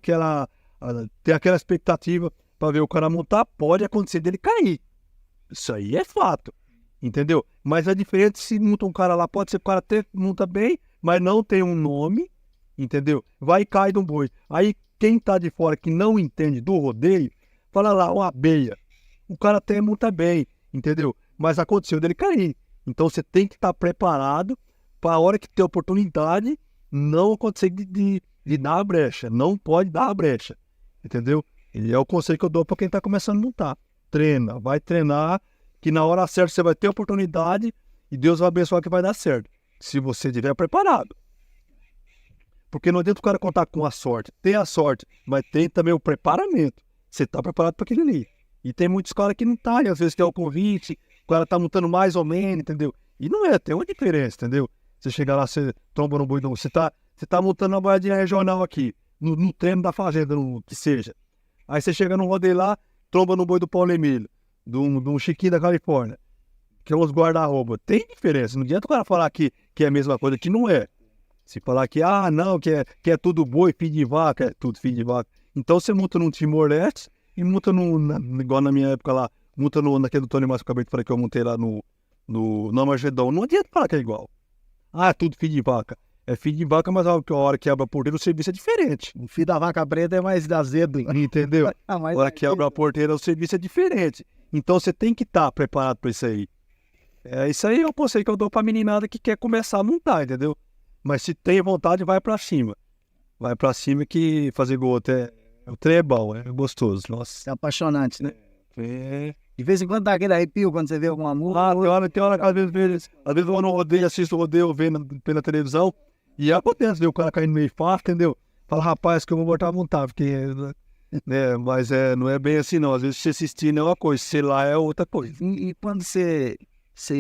tem aquela expectativa para ver o cara montar, pode acontecer dele cair. Isso aí é fato. Entendeu? Mas é diferente se monta um cara lá, pode ser que o cara até monta bem, mas não tem um nome, entendeu? Vai e cai de um boi. Aí quem tá de fora que não entende do rodeio, fala lá, uma abeia. O cara até monta bem, entendeu? Mas aconteceu dele cair. Então você tem que estar preparado para a hora que ter oportunidade, não acontecer de dar a brecha. Não pode dar a brecha, entendeu? E é o conselho que eu dou para quem tá começando a montar. Treina, vai treinar, que na hora certa você vai ter oportunidade e Deus vai abençoar que vai dar certo. Se você estiver preparado. Porque não adianta o cara contar com a sorte. Tem a sorte, mas tem também o preparamento. Você está preparado para aquele ali. E tem muitos caras que não tá, e às vezes tem o convite, o cara tá montando mais ou menos, entendeu? E não é, tem uma diferença, entendeu? Você chega lá, você tromba no boi, não. Você tá montando uma boiadinha regional aqui, no treino da fazenda, que seja. Aí você chega num rodeio lá, tromba no boi do Paulo Emílio, de um Chiquinho da Califórnia, que é uns guarda-roupa. Tem diferença, não adianta o cara falar que é a mesma coisa, que não é. Se falar que, não, que é tudo boi, filho de vaca, é tudo filho de vaca. Então você monta num Timor-Leste e monta igual na minha época lá, monta naquele do Tony Márcio que eu acabei de falar que eu montei lá no Armagedão. Não adianta falar que é igual. É tudo filho de vaca. É filho de vaca, mas a hora que abre a porteira o serviço é diferente. O filho da vaca preta é mais azedo. Entendeu? A hora que abre a porteira o serviço é diferente. Então você tem que estar preparado para isso aí. Isso aí é o conselho que eu dou pra meninada que quer começar a montar, entendeu? Mas se tem vontade, vai pra cima. Vai pra cima que fazer gol o trem é bom, é gostoso. Nossa. É apaixonante, né? É. De vez em quando dá aquele arrepio quando você vê alguma música. Tem hora que às vezes eu vou no rodeio, assisto o rodeio, vendo pela televisão, e acontece, ver o cara caindo meio fácil, entendeu? Fala, rapaz, que eu vou botar a montar, porque... mas não é bem assim não. Às vezes você assistir é uma coisa, sei lá é outra coisa. E quando você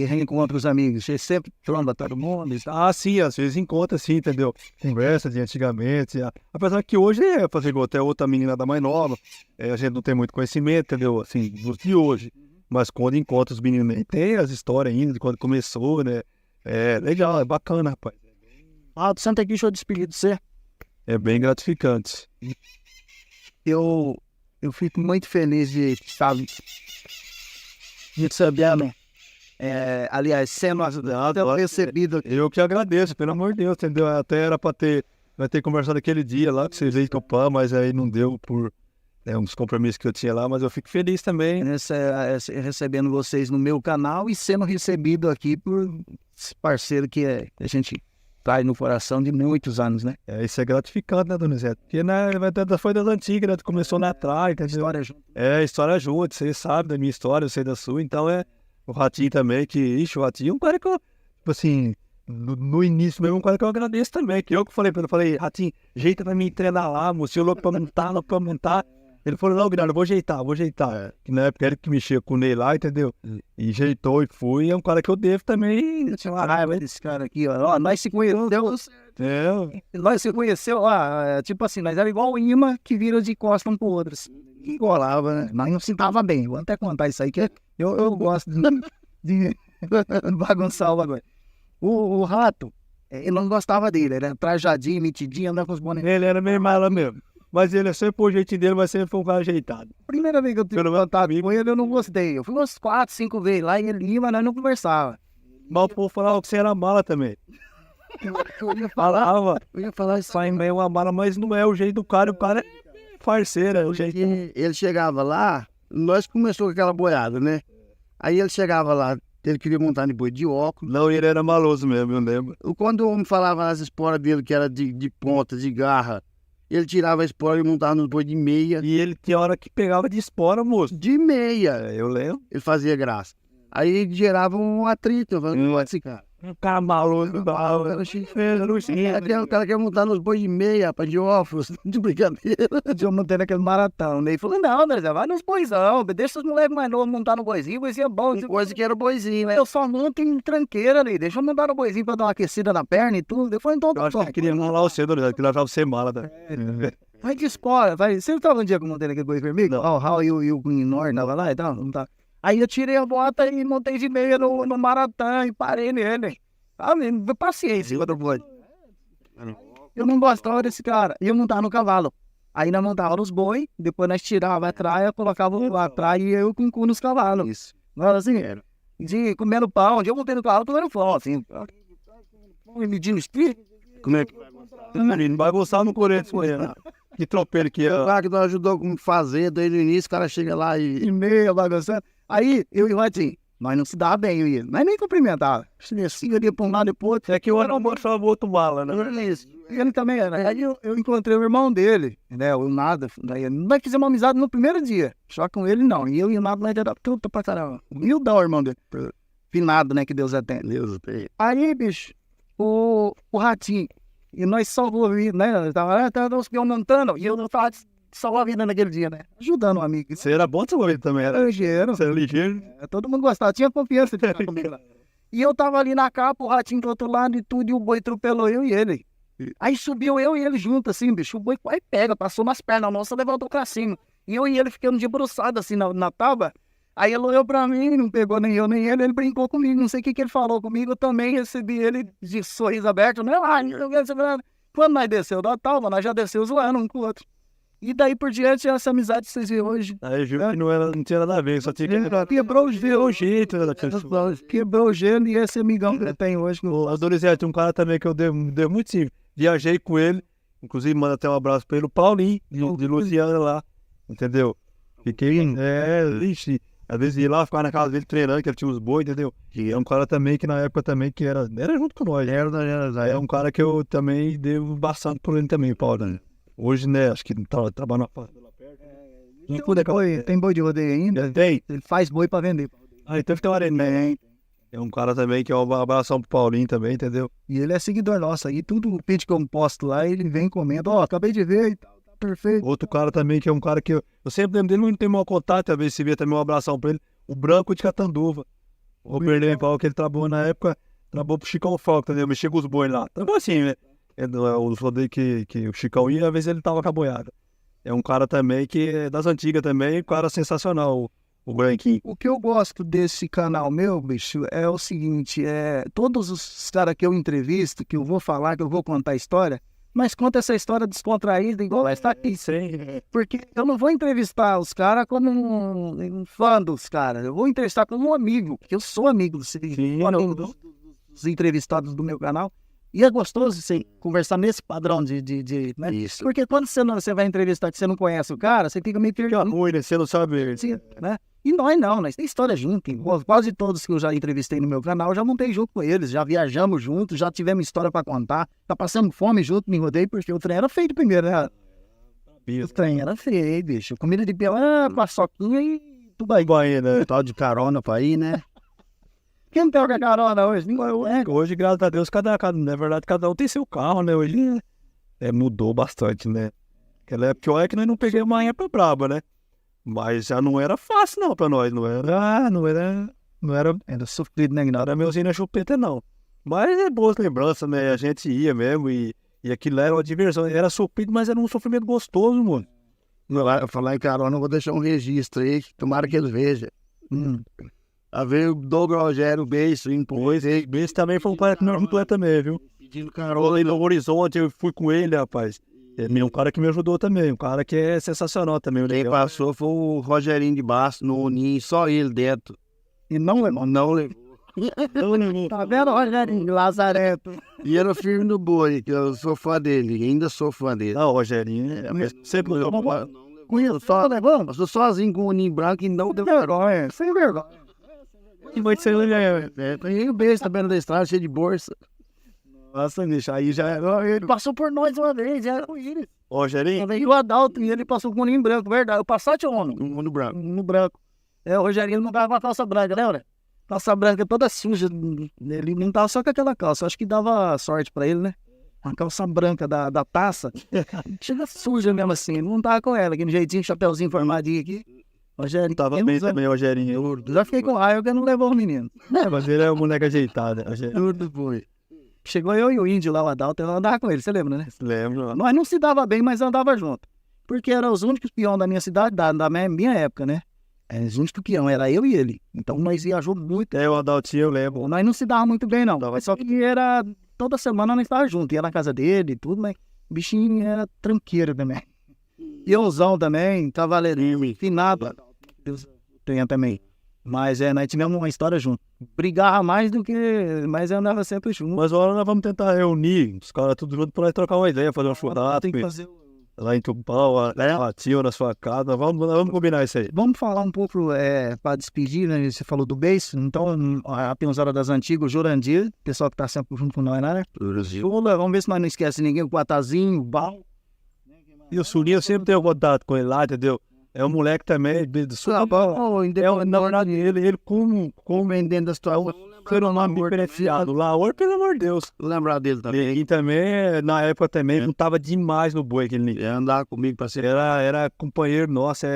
reencontra os amigos, você sempre tromba todo mundo? Sim, às vezes encontra, sim, entendeu? Conversa de antigamente. Apesar que hoje fazer igual até outra menina mais nova, a gente não tem muito conhecimento, entendeu? Assim, dos de hoje. Mas quando encontra os meninos, tem as histórias ainda, de quando começou, né? É legal, é bacana, rapaz. Do Santa aqui, deixa eu despedir de você. É bem gratificante. Eu fico muito feliz de saber, né? Aliás, sendo ajudado, recebido. Eu que agradeço, pelo amor de Deus, entendeu? Até era para ter conversado aquele dia lá, que vocês veio topar, mas aí não deu por uns compromissos que eu tinha lá, mas eu fico feliz também. Recebendo vocês no meu canal e sendo recebido aqui por esse parceiro que a gente traz no coração de muitos anos, né? Isso é gratificante, né, dona Zé? Porque foi das antigas, né? Começou lá atrás, entendeu? História junto. História junto, você sabe da minha história, eu sei da sua, então o Ratinho também, o Ratinho é um cara que eu, tipo assim, no início mesmo, um cara que eu agradeço também, que eu que falei pra ele, Ratinho, jeita pra mim treinar lá, moço, eu louco pra montar. Ele falou, não, Guilherme, eu vou ajeitar. Que na época ele que mexia com o Ney lá, entendeu? E ajeitou e fui, é um cara que eu devo também. Eu tinha uma raiva desse cara aqui, ó. Nós se conheceu. Nós se conheceu, tipo assim, nós era igual o imã que vira de costas um pro outro. Assim, engolava, né? Nós não se dava bem. Vou até contar isso aí, que eu gosto de bagunçar o bagulho. O Rato, ele não gostava dele, ele era trajadinho, metidinho, andava com os bonecos. Ele era meio mala mesmo. Mas ele é sempre o jeitinho dele, mas sempre foi um cara ajeitado. Primeira vez que eu tive contato com ele, eu não gostei. Eu fui umas 4, 5 vezes lá e ele ia, mas nós não conversava. Mas o povo falava que você era mala também. Eu ia falar, Falava, eu ia falar isso aí. sai meio uma mala, mas não é o jeito do cara é farceiro, é o jeito. E ele chegava lá, nós começou com aquela boiada, né? Aí ele chegava lá, ele queria montar em boi de óculos. Não, ele era maloso mesmo, eu lembro. Quando o homem falava nas esporas dele, que era de ponta, de garra, ele tirava a espora e montava nos boi de meia. E ele tinha hora que pegava de espora, moço. De meia, É, eu lembro. ele fazia graça. Aí gerava um atrito. Eu falei, esse cara. Um cara maloso, O cara quer montar nos boi de meia, rapaz, de óculos, de brincadeira. Eu montei naquele maratão, né? Ele falou, não, André, vai nos boizão, deixa os moleques mais novos montar no boizinho, o boizinho é bom. Coisa que era o boizinho, né? Eu só monto em tranqueira ali, deixa eu montar no boizinho pra dar uma aquecida na perna e tudo. Eu falei, então, Eu acho que ele queria enrolar você, Dona, que ele achava você mala, tá? vai de espora, vai. Você não tava um dia que eu montei naquele boi vermelho? Não. O Raul e o Nor tava lá e tal, não tá. Aí eu tirei a bota e montei de meia no maratão e parei nele. Ah, menino, paciência. Eu não gostava desse cara. E eu montava no cavalo. Aí nós montava nos boi, depois nós tirava atrás, colocava lá atrás e eu com o cu nos cavalos. Isso. Mas assim, de comendo pão, um dia eu montei no cavalo comendo pão, assim. Medindo espírito. Como é que Não vai gostar no Corinthians com ele, né? Que tropeiro que é. o cara que nós ajudou a fazer desde o início, o cara chega lá e. E meia, bagunçando. Aí eu e o Ratinho, nós não se dava bem, eu ia. Nós nem cumprimentava. Assim, eu ia pra um lado e pro outro. É que o ano mostrava o outro mala, né? E ele também era. Aí eu encontrei o irmão dele, né? O Nada. Daí nós fizemos uma amizade no primeiro dia. Só com ele não. E eu e o Nada, nós era tudo pra caramba. Humildão, irmão dele. Finado, né? Que Deus atende. Deus tem. Aí, bicho, o Ratinho. E nós salvou a vida, né? Tava os peões montando. E eu tava salvou a vida naquele dia, né? Ajudando um amigo. Você era bom de seu também, era? Ligeiro. Você era ligeiro? Todo mundo gostava. Tinha confiança de ficar comigo lá. E eu tava ali na capa, o Ratinho do outro lado e tudo. E o boi atropelou eu e ele. Aí subiu eu e ele junto, assim, bicho. O boi quase pega, passou nas pernas nossas, levantou pra cima. E eu e ele ficando debruçado, assim, na tábua. Aí ele olhou pra mim, não pegou nem eu nem ele brincou comigo. Não sei o que ele falou comigo, eu também recebi ele de sorriso aberto, né? Quando nós desceu da tábua, nós já desceu zoando um com o outro. E daí por diante, essa amizade que vocês veem hoje. Aí viu que não tinha nada a ver, só tinha que Quebrou o gelo. o jeito da pessoa. Quebrou o gelo e esse amigão que ele tem hoje. O Donizete, um cara também que eu dei muito sim. Viajei com ele, inclusive manda até um abraço pra ele, o Paulinho, de Luciana lá, entendeu? Fiquei, lixo. Às vezes ia lá, ficava na casa dele treinando, que ele tinha os boi, entendeu? E é um cara também que na época também que era junto com nós. É um cara que eu também devo bastante por ele também, o Paulo. Né? Hoje, né, acho que trabalha na parte lá perto. Tem boi de rodeio ainda? Tem. Ele faz boi pra vender. Ah, então tem uma areninha, hein? É um cara também que é uma abração pro Paulinho também, entendeu? E ele é seguidor nosso aí, tudo o vídeo que eu posto lá, ele vem e comenta, acabei de ver e tal, tá perfeito. Outro cara também que é um cara que eu sempre lembro dele, mas não tenho mau contato, às vezes se vê também um abração pra ele, o Branco de Catanduva. O Bernardo Paulo, que ele trabalhou na época, trabalhou pro Chicão Foco, entendeu? Mexia com os boi lá. Trabalhou assim, né? Eu falei que o Chicão ia, às vezes ele tava com a boiada. É um cara também que é das antigas também, um cara sensacional, o Branquinho. O que eu gosto desse canal meu, bicho, é o seguinte, todos os caras que eu entrevisto, que eu vou falar, que eu vou contar a história, mas conta essa história descontraída, igual essa aqui. Porque eu não vou entrevistar os caras como um fã dos caras, eu vou entrevistar como um amigo, porque eu sou amigo dos entrevistados do meu canal. E é gostoso você conversar nesse padrão né? Isso. Porque quando você vai entrevistar que você não conhece o cara, você fica meio perdido. Ruim, né? Você não sabe. Sim, né? E nós tem história junto. Quase todos que eu já entrevistei no meu canal, eu já montei junto com eles, já viajamos juntos, já tivemos história pra contar, tá passando fome junto, me rodei, porque o trem era feito primeiro, né? O trem era feito, bicho. Comida de peão, paçoquinha e tubaína, né? Tal de carona pra ir, né? Quem não pega carona hoje? Ninguém. Hoje, graças a Deus, na verdade, cada um tem seu carro, né? Hoje mudou bastante, né? Aquela época, olha que nós não pegamos uma época braba, né? Mas já não era fácil, não, pra nós. Não era sofrido, né? Não era meuzinho na chupeta, não. Mas é boas lembranças, né? A gente ia mesmo e aquilo era uma diversão. Era sofrido, mas era um sofrimento gostoso, mano. Falar em carona, eu vou deixar um registro aí, tomara que eles vejam. A ver o Douglas Rogério, beijo, Pois, esse também foi um cara que nós juntou também, viu? pedindo Carona carona. no Horizonte, eu fui com ele, rapaz. Ele é um cara que me ajudou também, um cara que é sensacional também. Quem passou foi o Rogerinho de Baixo, no Uninho, só ele dentro. E não levou. Não levou. Tá vendo, Rogerinho? Lazareto. E era firme no boi, que eu sou fã dele, ainda sou fã dele. Não, o Rogerinho, sempre Eu só levando. Eu sou sozinho com o Uninho branco e não deu vergonha. Sem vergonha. que vai ser E o beijo também da estrada, cheio de bolsa. Nossa, bicho, aí já Ele passou por nós uma vez, era com ele. Ô, Rogerinho, E o Adalto, e ele passou com o Ninho branco, verdade. O Passat ou Um mundo branco. no branco. É, o Rogerinho não tava com a calça branca, lembra? Calça branca toda suja. Ele não tava só com aquela calça. Acho que dava sorte pra ele, né? A calça branca da taça. Chega suja mesmo assim. Ele não tava com ela, aquele jeitinho, chapeuzinho formadinho aqui. Rogerinho. tava bem também, o Rogerinho. Já fiquei com raiva que não levou o menino. É, mas ele é um moleque ajeitado, né? Rogerinho. Tudo foi. Chegou eu e o Índio lá, o Adalto, eu andava com ele, você lembra, né? Lembro. Nós não se dava bem, mas andava junto. Porque eram os únicos peões da minha cidade, da minha época, né? Os únicos peões, era eu e ele. Então nós viajamos muito. É, o Adaltinho eu lembro. Nós não se dava muito bem, não. Só que era. Toda semana nós estávamos juntos. Ia na casa dele e tudo, mas o bichinho era tranqueiro também. E Ozão também, cavaleirinho, finado. Deus tenha também. Mas nós tivemos uma história junto. Brigava mais do que. Mas andava sempre junto. Mas agora nós vamos tentar reunir os caras tudo junto pra nós trocar uma ideia, fazer um churrasco. Tem que fazer. Lá em Tupão, lá tio na sua casa. Nós vamos combinar isso aí. Vamos falar um pouco para despedir, né? Você falou do beijo. Então, a Pinzada das Antigas, o Jurandir, pessoal que tá sempre junto com nós, né? Chula, vamos ver se nós não esquecemos ninguém, o Quatazinho, o Bal. E o Sulinho eu sempre tenho contato com ele lá, entendeu? É um moleque também, super bom. Na verdade, ele como Vendendo da situação. ser um nome diferenciado. Laor, pelo amor de Deus. Lembrar dele também. E também, na época também, lutava demais no boi aquele Ele andava comigo pra ser. Era companheiro nosso,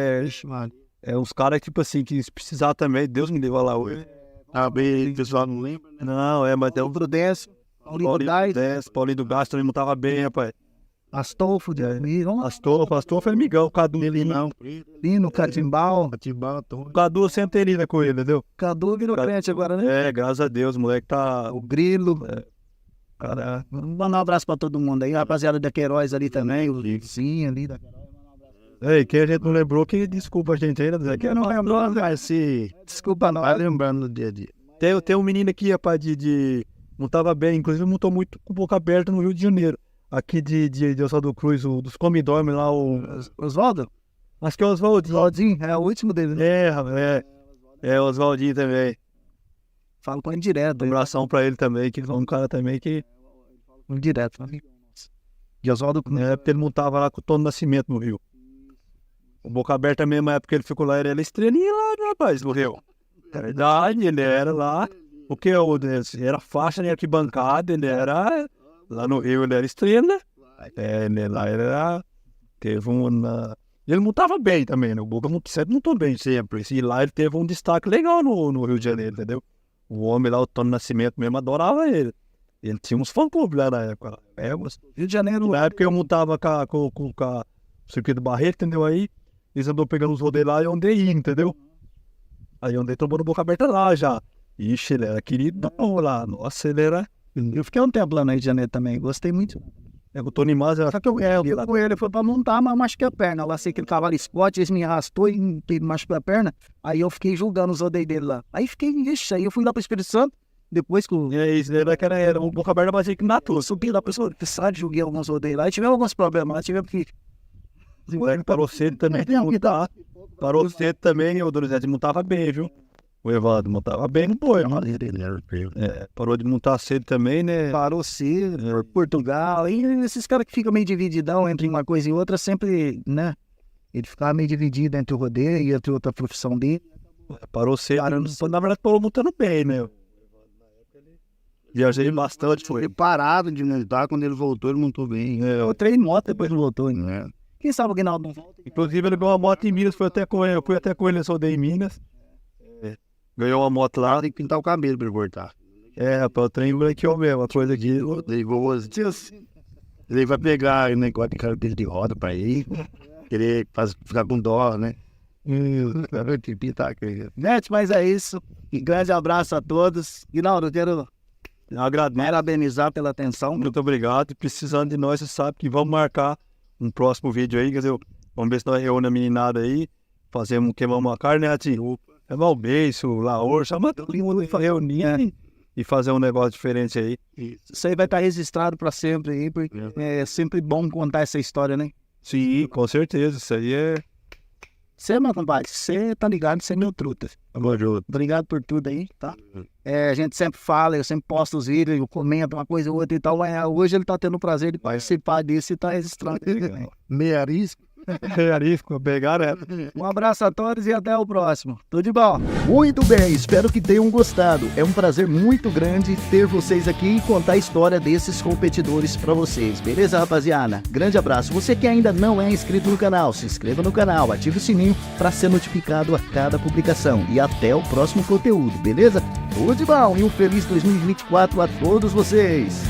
uns caras tipo assim, que se precisar também, Deus me levou lá hoje. Ah, bem, o pessoal não lembra, né? Não, mas é o Prudêncio, Paulinho do Gás também lutava bem, rapaz. Astolfo, Astolfo é amigão, o Cadu. Ele não. Lino, Catimbau. O Cadu sempre tem lida com ele, entendeu? Cadu virou crente agora, né? É, graças a Deus, o moleque tá. O Grilo. Cara, mandar um abraço pra todo mundo aí, a rapaziada da Queiroz ali também, o Lizinho ali da Queiroz. Ei, quem a gente não lembrou, que desculpa a gente ainda, Zé. Quem não lembrou, vai se. Desculpa, não. Vai lembrando do dia a dia. Tem um menino aqui, rapaz, não tava bem, inclusive montou muito com boca aberta no Rio de Janeiro. Aqui de Oswaldo Cruz, dos Comidorme lá, o Oswaldo? Acho que é o Oswaldinho, é o último dele, né? É o Oswaldinho também. Falo com ele direto. Um abração pra ele também, que é um cara também que. Direto, de Oswaldo Cruz. É, porque ele montava lá com o Tono Nascimento no Rio. O Boca Aberta mesmo, na época que ele ficou lá, ele era estrelinha lá, né, rapaz, no Rio. É verdade, ele era lá. O que era faixa de arquibancada, ele era. Lá no Rio ele era estrela. Lá ele era. Teve ele montava bem também, né? O Boca sempre montou bem sempre. E lá ele teve um destaque legal no Rio de Janeiro, entendeu? O homem lá, o Tono Nascimento mesmo, adorava ele. Ele tinha uns fã-clubes lá na época. Rio de Janeiro. Na época eu montava com o circuito Barreto, entendeu? Aí eles andou pegando os rodeios lá e eu andei, entendeu? Aí eu andei tomando Boca Aberta lá já. Ixi, ele era queridão lá. Nossa, ele era. Eu fiquei um tempo lá no Rio de Janeiro também, gostei muito. O Tony Maza. Só que eu fui lá com ele, foi pra montar, mas machuquei a perna. Lá sei que ele cavalo Scott, eles me arrastou e machucou a perna. Aí eu fiquei julgando os rodeios dele lá. Aí fiquei, aí eu fui lá pro Espírito Santo, depois que o. Isso, era um Boca Aberta, mas que matou. Subi lá, pessoal, joguei alguns rodeios lá e tivemos alguns problemas lá, tivemos que. O moleque parou cedo também. Parou cedo também, o Donizete montava bem, viu? O Evandro montava bem no boi. Parou de montar cedo também, né? Parou cedo, Portugal. E esses caras que ficam meio divididão entre uma coisa e outra, sempre, né? Ele ficava meio dividido entre o rodeio e entre outra profissão dele. Parou cedo. Na verdade, parou montando bem, né? Viajei bastante. Foi parado de montar, quando ele voltou, ele montou bem. Eu treinei moto, depois ele voltou. Né? Quem sabe o Guinaldo não volta? Inclusive, ele ganhou uma moto em Minas, fui até com ele, eu rodei em Minas. Ganhou uma moto lá. Tem que pintar o cabelo pra ele voltar. Rapaz, o trem branqueou mesmo, uma coisa aqui. Ele vai pegar o negócio de cabelo de roda pra ele. Querer ficar com dó, né? Tem que pintar aqui. Gente, mas é isso. Um grande abraço a todos. Guinaldo, eu quero parabenizar pela atenção. Muito obrigado. E precisando de nós, você sabe que vamos marcar um próximo vídeo aí, quer dizer, vamos ver se nós reúne a meninada aí, queimamos uma carne, né, Ratinho? Levar o beiço, o laor, chama todo mundo pra reunir e fazer um negócio diferente aí. Isso aí vai estar registrado para sempre aí, porque é sempre bom contar essa história, né? Sim, com certeza, isso aí é... Você, meu compadre, você tá ligado, você é meu truta. Obrigado por tudo aí, tá? A gente sempre fala, eu sempre posto os vídeos, eu comento uma coisa ou outra e tal, mas hoje ele tá tendo o prazer de participar disso e tá registrado. Meia arisco. Arisco, pegaram ela. Um abraço a todos e até o próximo. Tudo de bom. Muito bem, espero que tenham gostado. É um prazer muito grande ter vocês aqui e contar a história desses competidores pra vocês. Beleza, rapaziada? Grande abraço. Você que ainda não é inscrito no canal, se inscreva no canal, ative o sininho para ser notificado a cada publicação. E até o próximo conteúdo, beleza? Tudo de bom e um feliz 2024 a todos vocês.